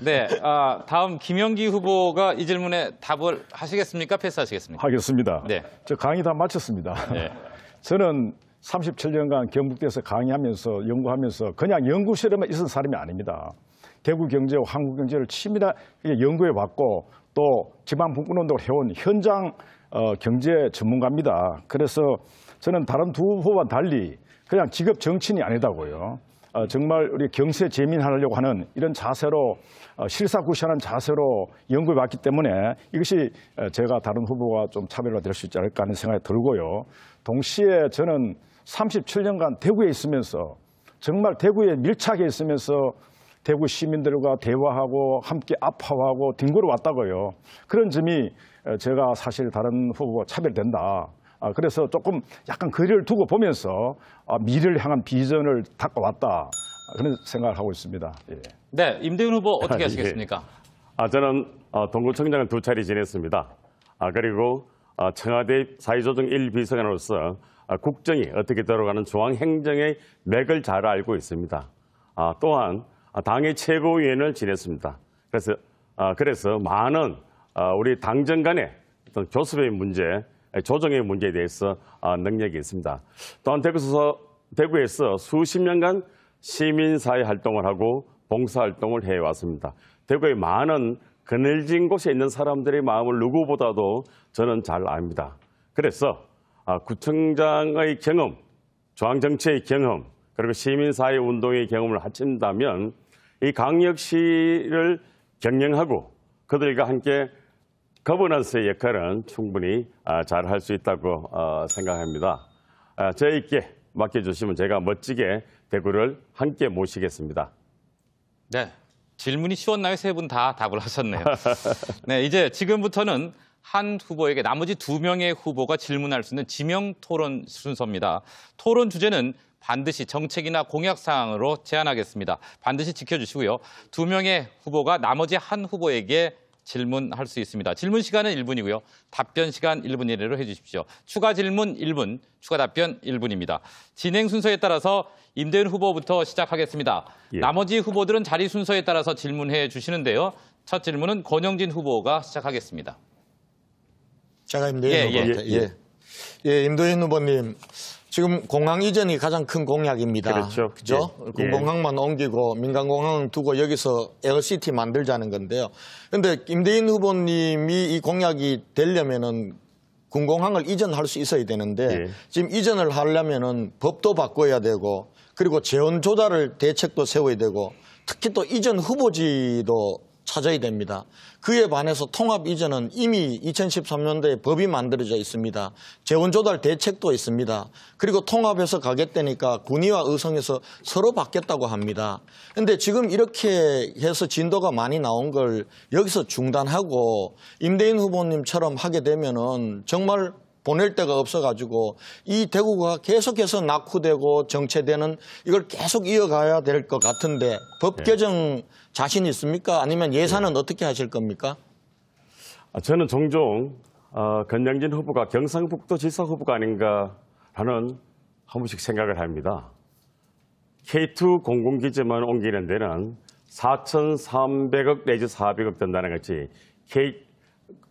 네. 다음 김영기 후보가 이 질문에 답을 하시겠습니까? 패스하시겠습니까? 하겠습니다. 네. 저 강의 다 마쳤습니다. 네. 저는 37년간 경북대에서 강의하면서 연구하면서 그냥 연구실에만 있은 사람이 아닙니다. 대구 경제와 한국 경제를 치밀하게 연구해 왔고 또 지방 분권운동을 해온 현장 경제 전문가입니다. 그래서 저는 다른 두 후보와 달리 그냥 직업 정치인이 아니다고요. 정말 우리 경세 재민하려고 하는 이런 자세로 실사구시하는 자세로 연구해 왔기 때문에 이것이 제가 다른 후보가 좀 차별화될 수 있지 않을까 하는 생각이 들고요. 동시에 저는 37년간 대구에 있으면서 정말 대구에 밀착해 있으면서 대구 시민들과 대화하고 함께 아파하고 뒹굴어 왔다고요. 그런 점이 제가 사실 다른 후보와 차별된다. 그래서 조금 약간 거리를 두고 보면서 미래를 향한 비전을 닦아 왔다. 그런 생각을 하고 있습니다. 예. 네, 임대윤 후보 어떻게 하시겠습니까? 저는 동구청장을 2차례 지냈습니다. 그리고 청와대 사회조정 1비서관으로서 국정이 어떻게 들어가는 중앙행정의 맥을 잘 알고 있습니다. 또한 당의 최고위원을 지냈습니다. 그래서 많은 우리 당정 간의 어떤 교섭의 문제, 조정의 문제에 대해서 능력이 있습니다. 또한 대구에서 수십 년간 시민사회 활동을 하고 봉사활동을 해왔습니다. 대구의 많은 그늘진 곳에 있는 사람들의 마음을 누구보다도 저는 잘 압니다. 그래서 구청장의 경험, 중앙정치의 경험, 그리고 시민사회 운동의 경험을 합친다면 이 강역시를 경영하고 그들과 함께 거버넌스의 역할은 충분히 잘 할 수 있다고 생각합니다. 저에게 맡겨주시면 제가 멋지게 대구를 함께 모시겠습니다. 네, 질문이 쉬웠나요? 세 분 다 답을 하셨네요. 네, 이제 지금부터는 한 후보에게 나머지 2명의 후보가 질문할 수 있는 지명 토론 순서입니다. 토론 주제는 반드시 정책이나 공약 사항으로 제한하겠습니다. 반드시 지켜주시고요. 2명의 후보가 나머지 한 후보에게 질문할 수 있습니다. 질문 시간은 1분이고요. 답변 시간 1분 이내로 해주십시오. 추가 질문 1분, 추가 답변 1분입니다. 진행 순서에 따라서 임대윤 후보부터 시작하겠습니다. 예. 나머지 후보들은 자리 순서에 따라서 질문해 주시는데요. 첫 질문은 권영진 후보가 시작하겠습니다. 제가 임도인 후보한테. 예, 임도인 후보님. 지금 공항 이전이 가장 큰 공약입니다. 그렇죠. 그죠? 예. 공항만 옮기고 민간공항 두고 여기서 에어시티 만들자는 건데요. 그런데 임대인 후보님이 이 공약이 되려면은 군공항을 이전할 수 있어야 되는데 예. 지금 이전을 하려면은 법도 바꿔야 되고 그리고 재원 조달을 대책도 세워야 되고 특히 또 이전 후보지도 찾아야 됩니다. 그에 반해서 통합 이전은 이미 2013년도에 법이 만들어져 있습니다. 재원 조달 대책도 있습니다. 그리고 통합해서 가겠다니까 군의와 의성에서 서로 받겠다고 합니다. 그런데 지금 이렇게 해서 진도가 많이 나온 걸 여기서 중단하고 임대인 후보님처럼 하게 되면은 정말 보낼 데가 없어가지고 이 대구가 계속해서 낙후되고 정체되는 이걸 계속 이어가야 될 것 같은데 법 개정 자신 있습니까? 아니면 예산은 어떻게 하실 겁니까? 저는 종종 권영진 후보가 경상북도지사 후보가 아닌가라는 한 번씩 생각을 합니다. K2 공공기지만 옮기는 데는 4,300억 내지 400억 든다는 것이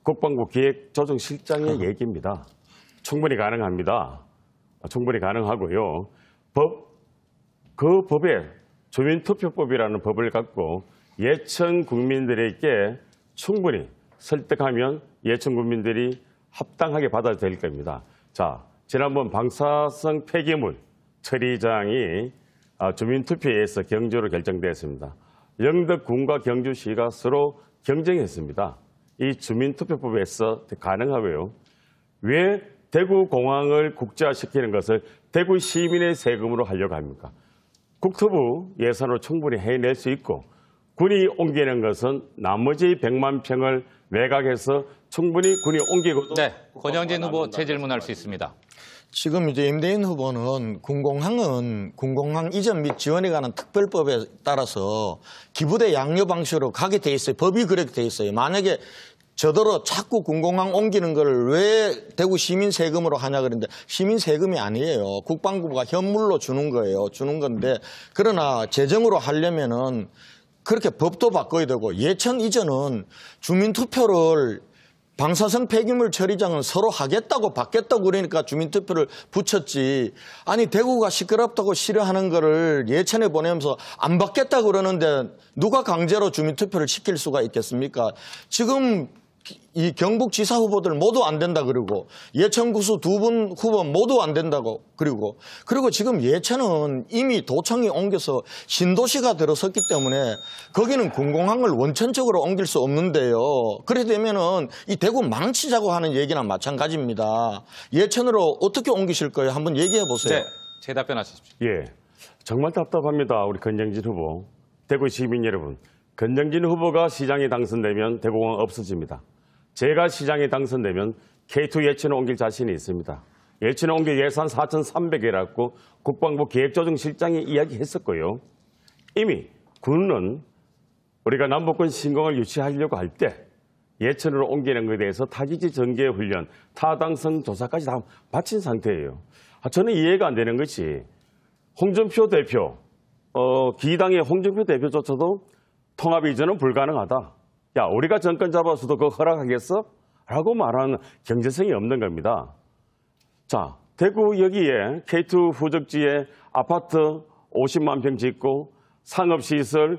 국방부 기획조정실장의 얘기입니다. 충분히 가능합니다. 충분히 가능하고요. 그 법에 주민투표법이라는 법을 갖고 예천 국민들에게 충분히 설득하면 예천 국민들이 합당하게 받아들일 겁니다. 자, 지난번 방사성 폐기물 처리장이 주민투표에서 경주로 결정되었습니다. 영덕군과 경주시가 서로 경쟁했습니다. 이 주민투표법에서 가능하고요. 왜 대구공항을 국제화시키는 것을 대구 시민의 세금으로 하려고 합니까? 국토부 예산으로 충분히 해낼 수 있고 군이 옮기는 것은 나머지 100만 평을 매각해서 충분히 군이 옮기고도 네, 권영진 후보 재질문할 수 있습니다. 지금 이제 임대인 후보는 군공항은 군공항 이전 및 지원에 관한 특별법에 따라서 기부대 양료 방식으로 가게 돼 있어요. 법이 그렇게 돼 있어요. 만약에 저더러 자꾸 군공항 옮기는 걸 왜 대구 시민 세금으로 하냐 그랬는데 시민 세금이 아니에요. 국방부가 현물로 주는 거예요. 주는 건데 그러나 재정으로 하려면은 그렇게 법도 바꿔야 되고 예천 이전은 주민투표를 방사성 폐기물 처리장은 서로 하겠다고 받겠다고 그러니까 주민투표를 붙였지. 아니 대구가 시끄럽다고 싫어하는 거를 예천에 보내면서 안 받겠다고 그러는데 누가 강제로 주민투표를 시킬 수가 있겠습니까? 지금 이 경북지사 후보들 모두 안 된다 그러고 예천구수 두 분 후보 모두 안 된다고 그리고 지금 예천은 이미 도청이 옮겨서 신도시가 들어섰기 때문에 거기는 군공항을 원천적으로 옮길 수 없는데요. 그래 되면은 이 대구 망치자고 하는 얘기나 마찬가지입니다. 예천으로 어떻게 옮기실 거예요? 한번 얘기해 보세요. 네, 제 답변하십시오. 예, 정말 답답합니다. 우리 권영진 후보. 대구 시민 여러분, 권영진 후보가 시장에 당선되면 대구공항 없어집니다. 제가 시장에 당선되면 K2 예천을 옮길 자신이 있습니다. 예천을 옮길 예산 4,300이라고 국방부 기획조정실장이 이야기했었고요. 이미 군은 우리가 남북권 신공을 유치하려고 할 때 예천으로 옮기는 것에 대해서 타기지 전개 훈련, 타당성 조사까지 다 마친 상태예요. 저는 이해가 안 되는 것이 홍준표 대표, 기당의 홍준표 대표조차도 통합 이전은 불가능하다. 야, 우리가 정권 잡아서도 그거 허락하겠어? 라고 말하는 경제성이 없는 겁니다. 자, 대구 여기에 K2 후적지에 아파트 50만 평 짓고 상업시설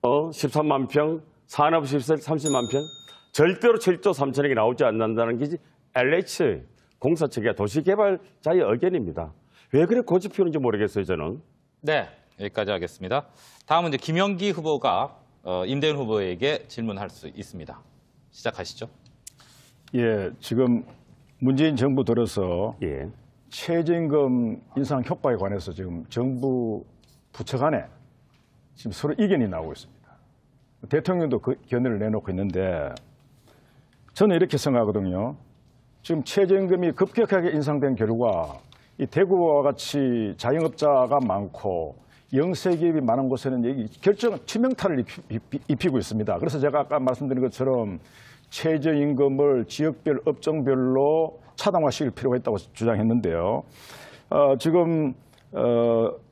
13만 평, 산업시설 30만 평, 절대로 7조 3천억이 나오지 않는다는 게 LH 공사 측의 도시개발자의 의견입니다. 왜 그래 고집피우는지 모르겠어요, 저는. 네, 여기까지 하겠습니다. 다음은 이제 김영기 후보가 임대인 후보에게 질문할 수 있습니다. 시작하시죠. 예, 지금 문재인 정부 들어서 예. 최저임금 인상 효과에 관해서 지금 정부 부처 간에 지금 서로 이견이 나오고 있습니다. 대통령도 그 견해를 내놓고 있는데 저는 이렇게 생각하거든요. 지금 최저임금이 급격하게 인상된 결과 이 대구와 같이 자영업자가 많고 영세기업이 많은 곳에는 여기 치명타를 입히고 있습니다. 그래서 제가 아까 말씀드린 것처럼 최저임금을 지역별, 업종별로 차등화시킬 필요가 있다고 주장했는데요. 지금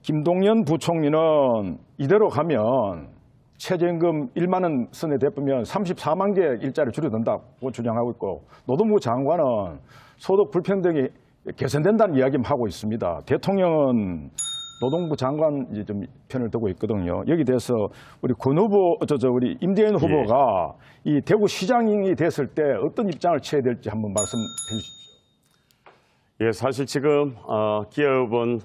김동연 부총리는 이대로 가면 최저임금 1만 원 선에 대보면 34만 개 일자리 줄여든다고 주장하고 있고 노동부 장관은 소득 불평등이 개선된다는 이야기만 하고 있습니다. 대통령은 노동부 장관 이제 좀 편을 두고 있거든요. 여기 대해서 우리 권 후보, 우리 임대현 후보가 이 대구시장이 됐을 때 어떤 입장을 취해야 될지 한번 말씀해 주십시오. 예, 사실 지금 기업은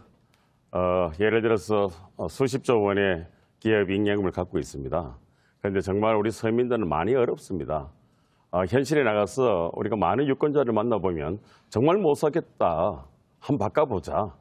예를 들어서 수십조 원의 기업 잉여금을 갖고 있습니다. 그런데 정말 우리 서민들은 많이 어렵습니다. 현실에 나가서 우리가 많은 유권자를 만나보면 정말 못 살겠다, 한번 바꿔보자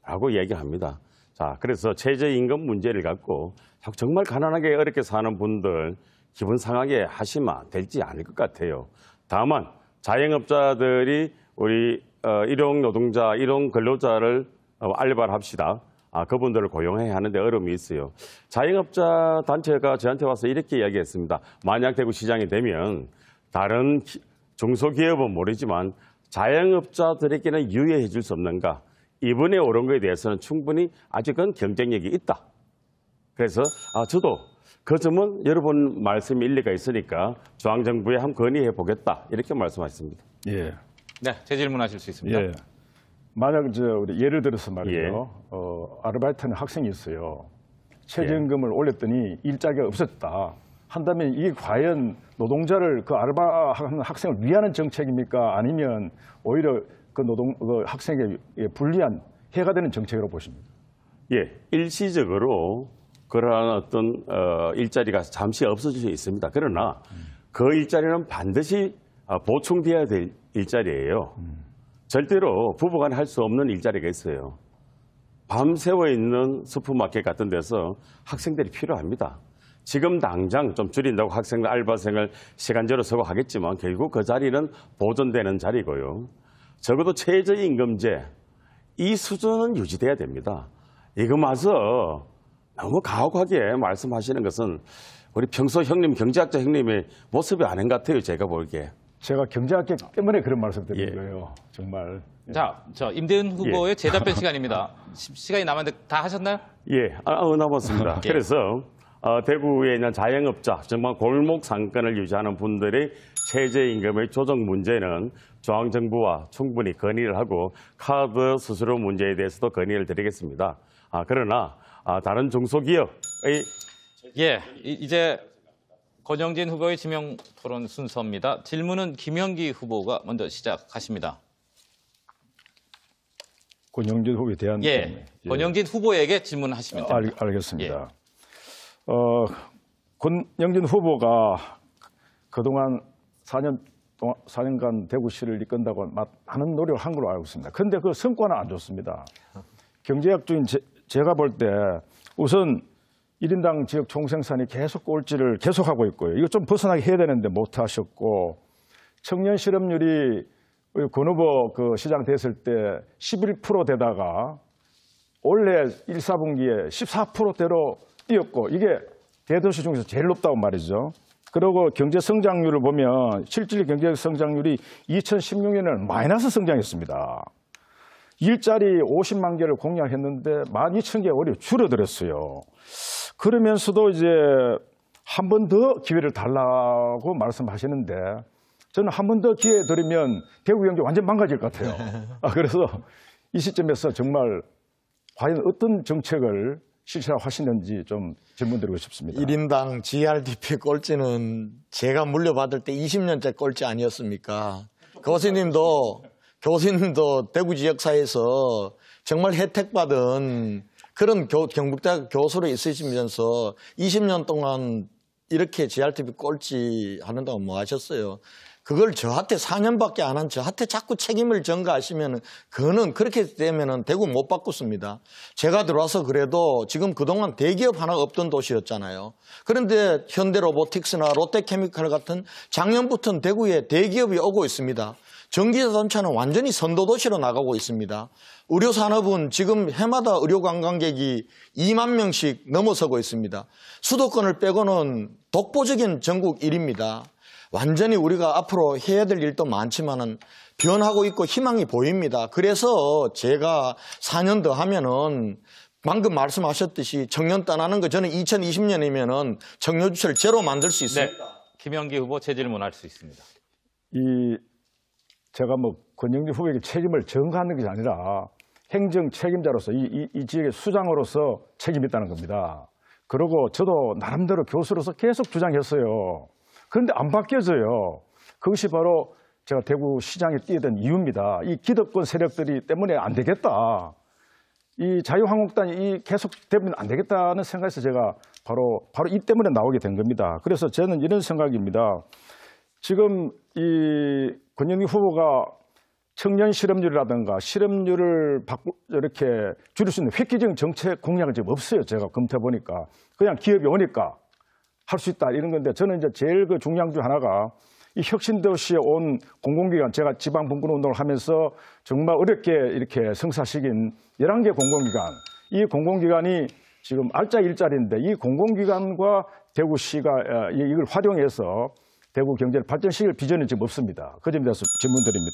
라고 얘기합니다. 자, 그래서 최저임금 문제를 갖고 정말 가난하게 어렵게 사는 분들 기분 상하게 하시면 되지 않을 것 같아요. 다만 자영업자들이 우리 일용 노동자, 일용 근로자를 알바를 합시다. 그분들을 고용해야 하는데 어려움이 있어요. 자영업자 단체가 저한테 와서 이렇게 이야기했습니다. 만약 대구시장이 되면 다른 중소기업은 모르지만 자영업자들에게는 유예해 줄 수 없는가? 이번에 오른 거에 대해서는 충분히 아직은 경쟁력이 있다. 그래서 저도 그 점은 여러분 말씀이 일리가 있으니까 중앙정부에 한번 건의해 보겠다. 이렇게 말씀하셨습니다. 예. 네, 재질문하실 수 있습니다. 예. 만약 우리 예를 들어서 말이죠. 아르바이트하는 학생이 있어요. 최저임금을 올렸더니 일자리가 없었다. 한다면 이게 과연 노동자를 그 알바하는 학생을 위하는 정책입니까? 아니면 오히려 그 학생에게 불리한 해가 되는 정책으로 보십니까? 예, 일시적으로 그러한 어떤 일자리가 잠시 없어질 수 있습니다. 그러나 그 일자리는 반드시 보충돼야 될 일자리예요. 절대로 부부간에 할 수 없는 일자리가 있어요. 밤새워 있는 슈퍼마켓 같은 데서 학생들이 필요합니다. 지금 당장 좀 줄인다고 학생들 알바생을 시간제로 서고 하겠지만 결국 그 자리는 보존되는 자리고요. 적어도 최저임금제 이 수준은 유지돼야 됩니다. 이거마저 너무 가혹하게 말씀하시는 것은 우리 평소 형님, 경제학자 형님의 모습이 아닌 것 같아요. 제가 보기에. 제가 경제학기 때문에 그런 말씀 드린 거예요. 정말. 자, 임대은 후보의 재답변 시간입니다. 시간이 남았는데 다 하셨나요? 예, 남았습니다. 예. 그래서 대구에 있는 자영업자, 정말 골목 상권을 유지하는 분들의 최저임금의 조정 문제는 중앙정부와 충분히 건의를 하고 카드 수수료 문제에 대해서도 건의를 드리겠습니다. 그러나 다른 중소기업의 예, 이제 권영진 후보의 지명 토론 순서입니다. 질문은 김영기 후보가 먼저 시작하십니다. 권영진 후보에 대한 예, 권영진 후보에게 질문하시면 됩니다. 알겠습니다. 권영진 후보가 그동안 4년간 대구시를 이끈다고 많은 노력을 한 걸로 알고 있습니다. 그런데 그 성과는 안 좋습니다. 경제학적인 제가 볼 때 우선 1인당 지역 총생산이 계속 꼴찌를 계속하고 있고요. 이거 좀 벗어나게 해야 되는데 못하셨고, 청년 실업률이 권 후보 그 시장 됐을 때 11% 되다가 올해 1, 4분기에 14%대로 뛰었고, 이게 대도시 중에서 제일 높다고 말이죠. 그리고 경제 성장률을 보면 실질 경제 성장률이 2016년에는 마이너스 성장했습니다. 일자리 50만 개를 공약했는데 12,000개가 오히려 줄어들었어요. 그러면서도 이제 한 번 더 기회를 달라고 말씀하시는데 저는 한 번 더 기회 드리면 대구 경제 완전 망가질 것 같아요. 그래서 이 시점에서 정말 과연 어떤 정책을 실시하고 하시는지 좀 질문드리고 싶습니다. 1인당 GRDP 꼴찌는 제가 물려받을 때 20년째 꼴찌 아니었습니까? 교수님도 대구 지역사회에서 정말 혜택받은 그런 경북대학 교수로 있으시면서 20년 동안 이렇게 GRDP 꼴찌 하는다고 뭐 하셨어요? 그걸 저한테 4년밖에 안 한 저한테 자꾸 책임을 전가하시면 그거는 그렇게 되면은 대구 못 바꿨습니다. 제가 들어와서 그래도 지금 그동안 대기업 하나 없던 도시였잖아요. 그런데 현대로보틱스나 롯데케미칼 같은 작년부터는 대구에 대기업이 오고 있습니다. 전기자동차는 완전히 선도도시로 나가고 있습니다. 의료산업은 지금 해마다 의료관광객이 2만 명씩 넘어서고 있습니다. 수도권을 빼고는 독보적인 전국 1위입니다. 완전히 우리가 앞으로 해야 될 일도 많지만은 변하고 있고 희망이 보입니다. 그래서 제가 4년 더 하면은 방금 말씀하셨듯이 청년 떠나는 거 저는 2020년이면은 청년 주체를 제로 만들 수 있습니다. 네, 김영기 후보 재질문할 수 있습니다. 제가 뭐 권영진 후보에게 책임을 전가하는 것이 아니라 행정 책임자로서 이 지역의 수장으로서 책임이 있다는 겁니다. 그리고 저도 나름대로 교수로서 계속 주장했어요. 그런데 안 바뀌어져요. 그것이 바로 제가 대구시장에 뛰어든 이유입니다. 이 기득권 세력들이 때문에 안 되겠다. 이 자유한국당이 계속되면 안 되겠다는 생각에서 제가 바로 이 때문에 나오게 된 겁니다. 그래서 저는 이런 생각입니다. 지금 이 권영진 후보가 청년 실업률이라든가 실업률을 이렇게 줄일 수 있는 획기적인 정책 공약은 지금 없어요. 제가 검토해 보니까 그냥 기업이 오니까 할 수 있다 이런 건데 저는 이제 제일 그 중요한 중 하나가 이 혁신도시에 온 공공기관 제가 지방 분권 운동을 하면서 정말 어렵게 이렇게 성사시킨 11개 공공기관 이 공공기관이 지금 알짜 일자리인데 이 공공기관과 대구시가 이걸 활용해서 대구 경제를 발전시킬 비전이 지금 없습니다. 그 점에 대해서 질문드립니다.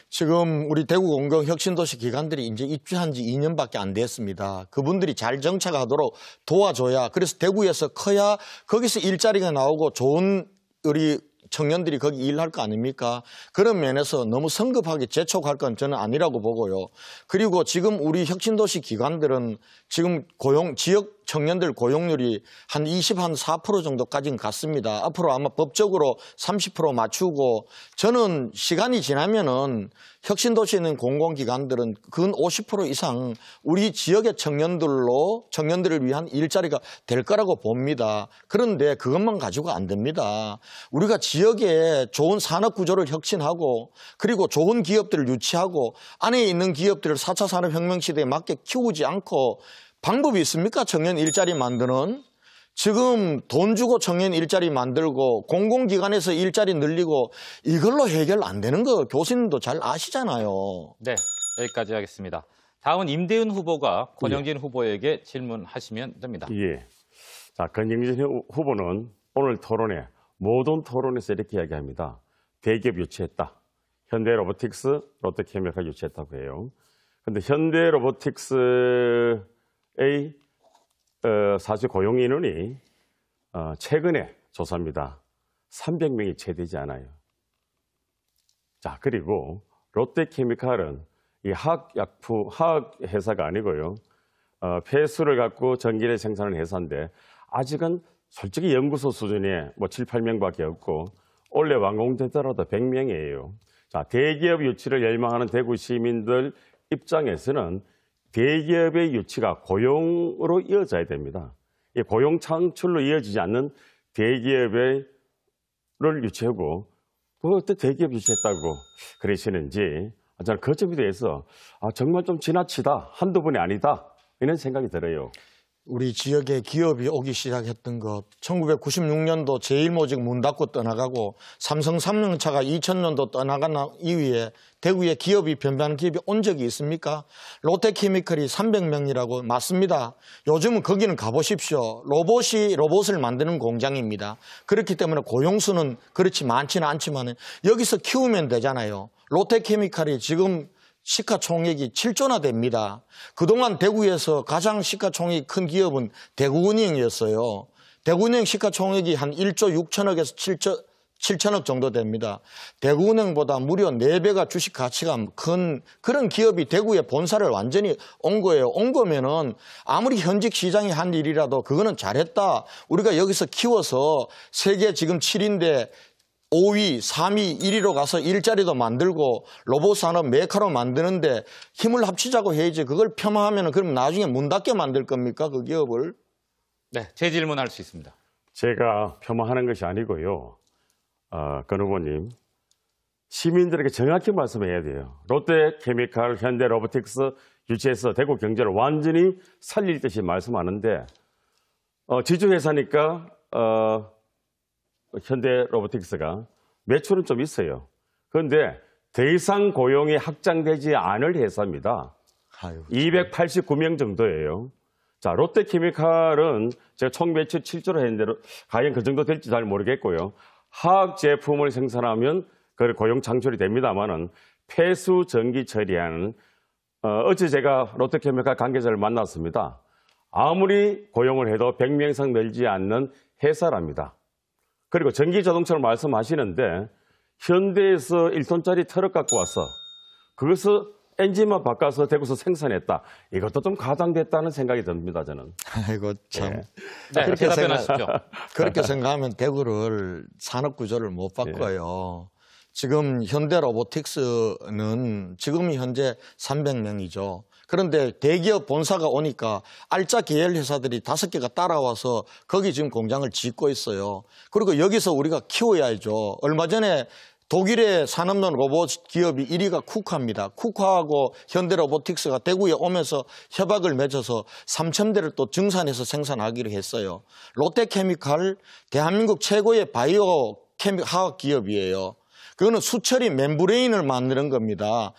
지금 우리 대구 공공 혁신도시 기관들이 이제 입주한 지 2년밖에 안 됐습니다. 그분들이 잘 정착하도록 도와줘야 그래서 대구에서 커야 거기서 일자리가 나오고 좋은 우리 청년들이 거기 일할 거 아닙니까? 그런 면에서 너무 성급하게 재촉할 건 저는 아니라고 보고요. 그리고 지금 우리 혁신도시 기관들은 지금 지역 청년들 고용률이 한 4% 정도까지는 갔습니다. 앞으로 아마 법적으로 30% 맞추고 저는 시간이 지나면은 혁신도시에 있는 공공기관들은 근 50% 이상 우리 지역의 청년들을 위한 일자리가 될 거라고 봅니다. 그런데 그것만 가지고 안 됩니다. 우리가 지역에 좋은 산업 구조를 혁신하고 그리고 좋은 기업들을 유치하고 안에 있는 기업들을 4차 산업혁명 시대에 맞게 키우지 않고 방법이 있습니까? 청년 일자리 만드는. 지금 돈 주고 청년 일자리 만들고 공공기관에서 일자리 늘리고 이걸로 해결 안 되는 거 교수님도 잘 아시잖아요. 네, 여기까지 하겠습니다. 다음은 임대은 후보가 권영진 후보에게 질문하시면 됩니다. 예. 자, 권영진 후보는 오늘 토론회, 모든 토론에서 이렇게 이야기합니다. 대기업 유치했다. 현대로보틱스, 롯데케미칼 유치했다고 해요. 그런데 현대로보틱스의 사실 고용 인원이 최근에 조사입니다. 300명이 채 되지 않아요. 자, 그리고 롯데케미칼은 이 화학 회사가 아니고요. 폐수를 갖고 전기를 생산하는 회사인데 아직은 솔직히 연구소 수준에 뭐 7, 8명밖에 없고 원래 완공되더라도 100명이에요. 자, 대기업 유치를 열망하는 대구 시민들 입장에서는 대기업의 유치가 고용으로 이어져야 됩니다. 이 고용 창출로 이어지지 않는 대기업을 유치하고 어때 대기업 유치했다고 그러시는지 저는 그 점에 대해서 정말 좀 지나치다, 한두 번이 아니다 이런 생각이 들어요. 우리 지역에 기업이 오기 시작했던 것 1996년도 제일모직 문 닫고 떠나가고 삼성 3년차가 2000년도 떠나간 이후에 대구에 기업이 변변한 기업이 온 적이 있습니까? 롯데케미칼이 300명이라고 맞습니다. 요즘은 거기는 가보십시오. 로봇을 만드는 공장입니다. 그렇기 때문에 고용수는 그렇지 많지는 않지만 여기서 키우면 되잖아요. 롯데케미칼이 지금 시가총액이 7조나 됩니다. 그동안 대구에서 가장 시가총액이 큰 기업은 대구은행이었어요. 대구은행 시가총액이 한 1조 6천억에서 7천억 정도 됩니다. 대구은행보다 무려 4배가 주식 가치가 큰 그런 기업이 대구에 본사를 완전히 온 거예요. 온 거면은 아무리 현직 시장이 한 일이라도 그거는 잘했다. 우리가 여기서 키워서 세계 지금 7위인데 5위, 3위, 1위로 가서 일자리도 만들고 로봇 산업 메카로 만드는데 힘을 합치자고 해야지 그걸 폄하하면 그럼 나중에 문 닫게 만들 겁니까? 그 기업을? 네, 재질문할 수 있습니다. 제가 폄하하는 것이 아니고요. 권 후보님, 시민들에게 정확히 말씀해야 돼요. 롯데케미칼, 현대로보틱스 유치해서 대구 경제를 완전히 살릴 듯이 말씀하는데 지주회사니까 현대로보틱스가 매출은 좀 있어요. 그런데 더 이상 고용이 확장되지 않을 회사입니다. 289명 정도예요. 자, 롯데케미칼은 제가 총 매출 7조로 했는데 과연 그 정도 될지 잘 모르겠고요. 화학 제품을 생산하면 그 고용 창출이 됩니다만은 폐수 전기 처리하는 어제 제가 롯데케미칼 관계자를 만났습니다. 아무리 고용을 해도 100명 이상 늘지 않는 회사랍니다. 그리고 전기 자동차를 말씀하시는데 현대에서 1톤짜리 트럭 갖고 와서 그것을 엔진만 바꿔서 대구에서 생산했다. 이것도 좀 과장됐다는 생각이 듭니다, 저는. 아이고 참. 네, 그렇게 대답변하십시오. 그렇게 생각하면 대구를 산업 구조를 못 바꿔요. 지금 현대 로보틱스는 지금이 현재 300명이죠. 그런데 대기업 본사가 오니까 알짜 계열 회사들이 5개가 따라와서 거기 지금 공장을 짓고 있어요. 그리고 여기서 우리가 키워야죠. 얼마 전에 독일의 산업용 로봇 기업이 1위가 쿠카입니다. 쿠카하고 현대로보틱스가 대구에 오면서 협약을 맺어서 3,000대를 또 증산해서 생산하기로 했어요. 롯데케미칼 대한민국 최고의 바이오 화학 기업이에요. 그거는 수처리 멤브레인을 만드는 겁니다.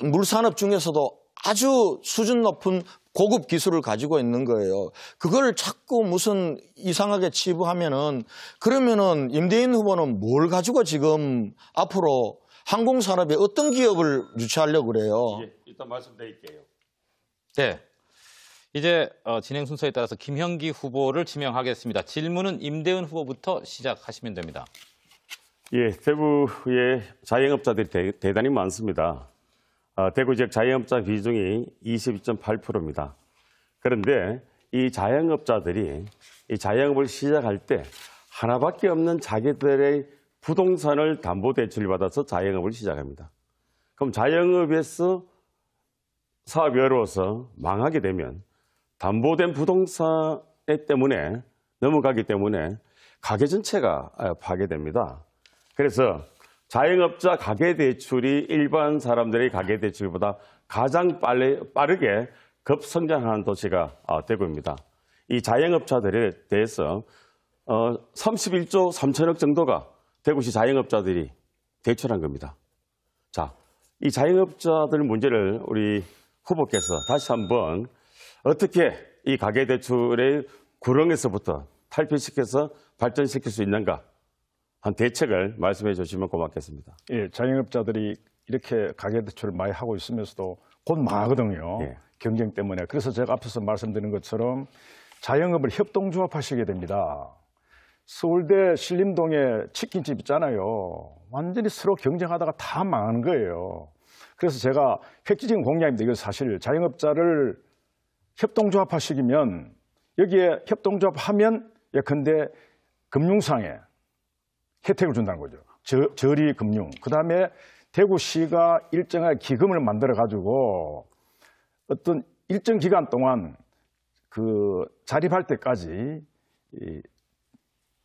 물산업 중에서도 아주 수준 높은 고급 기술을 가지고 있는 거예요. 그걸 자꾸 무슨 이상하게 치부하면은 그러면은 임대인 후보는 뭘 가지고 지금 앞으로 항공산업에 어떤 기업을 유치하려고 그래요? 예, 일단 말씀드릴게요. 네. 이제 진행 순서에 따라서 김형기 후보를 지명하겠습니다. 질문은 임대은 후보부터 시작하시면 됩니다. 예, 대구의 자영업자들이 대단히 많습니다. 대구 지역 자영업자 비중이 22.8%입니다. 그런데 이 자영업자들이 이 자영업을 시작할 때 하나밖에 없는 자기들의 부동산을 담보대출을 받아서 자영업을 시작합니다. 그럼 자영업에서 사업이 어려워서 망하게 되면 담보된 부동산 때문에 넘어가기 때문에 가게 전체가 파괴됩니다. 그래서 자영업자 가계대출이 일반 사람들의 가계대출보다 가장 빠르게 급성장하는 도시가 대구입니다. 이 자영업자들에 대해서 31조 3천억 정도가 대구시 자영업자들이 대출한 겁니다. 자, 이 자영업자들 문제를 우리 후보께서 다시 한번 어떻게 이 가계대출의 구렁에서부터 탈피시켜서 발전시킬 수 있는가? 한 대책을 말씀해 주시면 고맙겠습니다. 예, 자영업자들이 이렇게 가계대출을 많이 하고 있으면서도 곧 망하거든요. 예. 경쟁 때문에. 그래서 제가 앞에서 말씀드린 것처럼 자영업을 협동조합하시게 됩니다. 서울대 신림동에 치킨집 있잖아요. 완전히 서로 경쟁하다가 다 망하는 거예요. 그래서 제가 획기적인 공약입니다. 이거 사실 자영업자를 협동조합하시기면 여기에 협동조합하면 예컨대 금융상에 혜택을 준다는 거죠. 저리 금융. 그다음에 대구시가 일정한 기금을 만들어 가지고 어떤 일정 기간 동안 그 자립할 때까지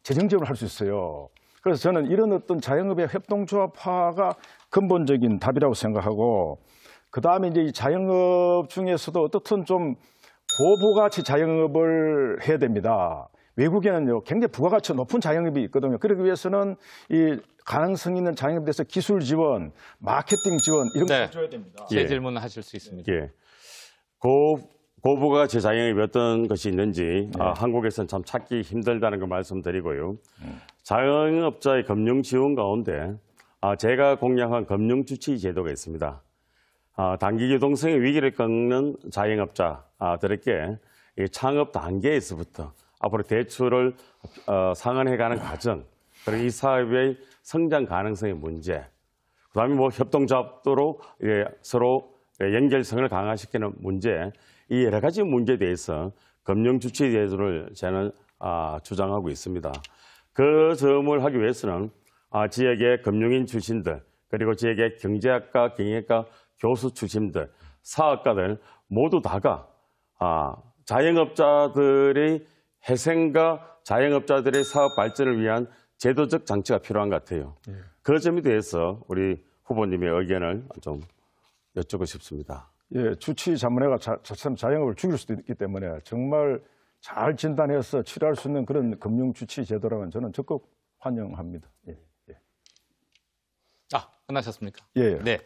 재정 지원을 할 수 있어요. 그래서 저는 이런 어떤 자영업의 협동조합화가 근본적인 답이라고 생각하고 그다음에 이제 이 자영업 중에서도 어떻든 좀 고부가치 자영업을 해야 됩니다. 외국에는요, 굉장히 부가가치가 높은 자영업이 있거든요. 그러기 위해서는 이 가능성 있는 자영업에 대해서 기술 지원, 마케팅 지원 이런 거 해줘야 됩니다. 제 예. 질문을 하실 수 있습니다. 예. 고부가치 자영업이 어떤 것이 있는지 한국에서는 참 찾기 힘들다는 걸 말씀드리고요. 자영업자의 금융 지원 가운데 제가 공약한 금융주치 제도가 있습니다. 단기 유동성의 위기를 겪는 자영업자들에게 이 창업 단계에서부터 앞으로 대출을 상환해가는 과정, 그리고 이 사업의 성장 가능성의 문제, 그다음에 뭐 협동조합도로 서로 연결성을 강화시키는 문제, 이 여러 가지 문제에 대해서 금융주치 제도를 저는 주장하고 있습니다. 그 점을 하기 위해서는 지역의 금융인 출신들, 그리고 지역의 경제학과, 경영학과 교수 출신들, 사업가들 모두 다가 자영업자들의 회생과 자영업자들의 사업 발전을 위한 제도적 장치가 필요한 것 같아요. 그 점에 대해서 우리 후보님의 의견을 좀 여쭙고 싶습니다. 예, 주치 자문회가 자영업을 죽일 수도 있기 때문에 정말 잘 진단해서 치료할 수 있는 그런 금융주치 제도라면 저는 적극 환영합니다. 예. 끝나셨습니까? 예. 네.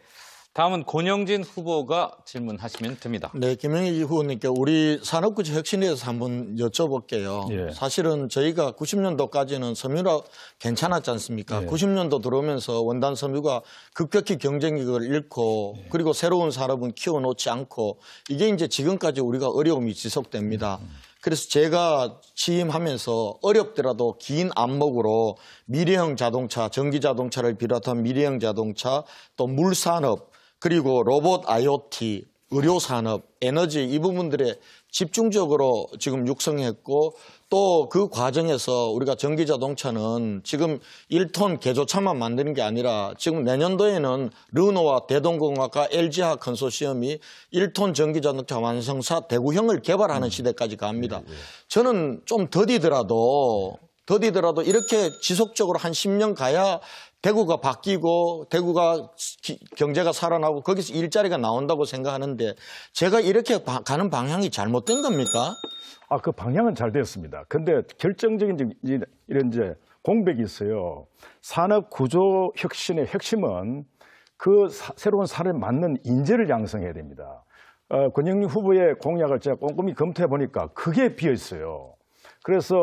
다음은 권영진 후보가 질문하시면 됩니다. 네, 김영희 후보님께 우리 산업구조 혁신에 대해서 한번 여쭤볼게요. 예. 사실은 저희가 90년도까지는 섬유가 괜찮았지 않습니까? 예. 90년도 들어오면서 원단 섬유가 급격히 경쟁력을 잃고 그리고 새로운 산업은 키워놓지 않고 이게 이제 지금까지 우리가 어려움이 지속됩니다. 그래서 제가 취임하면서 어렵더라도 긴 안목으로 미래형 자동차, 전기 자동차를 비롯한 미래형 자동차, 또 물산업, 그리고 로봇 IoT, 의료산업, 에너지 이 부분들에 집중적으로 지금 육성했고 또 그 과정에서 우리가 전기자동차는 지금 1톤 개조차만 만드는 게 아니라 지금 내년도에는 르노와 대동공학과 LG화학 컨소시엄이 1톤 전기자동차 완성사 대구형을 개발하는 시대까지 갑니다. 저는 좀 더디더라도 이렇게 지속적으로 한 10년 가야 대구가 바뀌고 대구가 경제가 살아나고 거기서 일자리가 나온다고 생각하는데 제가 이렇게 가는 방향이 잘못된 겁니까? 그 방향은 잘 되었습니다. 근데 결정적인 이런 이제 공백이 있어요. 산업 구조 혁신의 핵심은 그 새로운 산업에 맞는 인재를 양성해야 됩니다. 권영민 후보의 공약을 제가 꼼꼼히 검토해 보니까 그게 비어 있어요. 그래서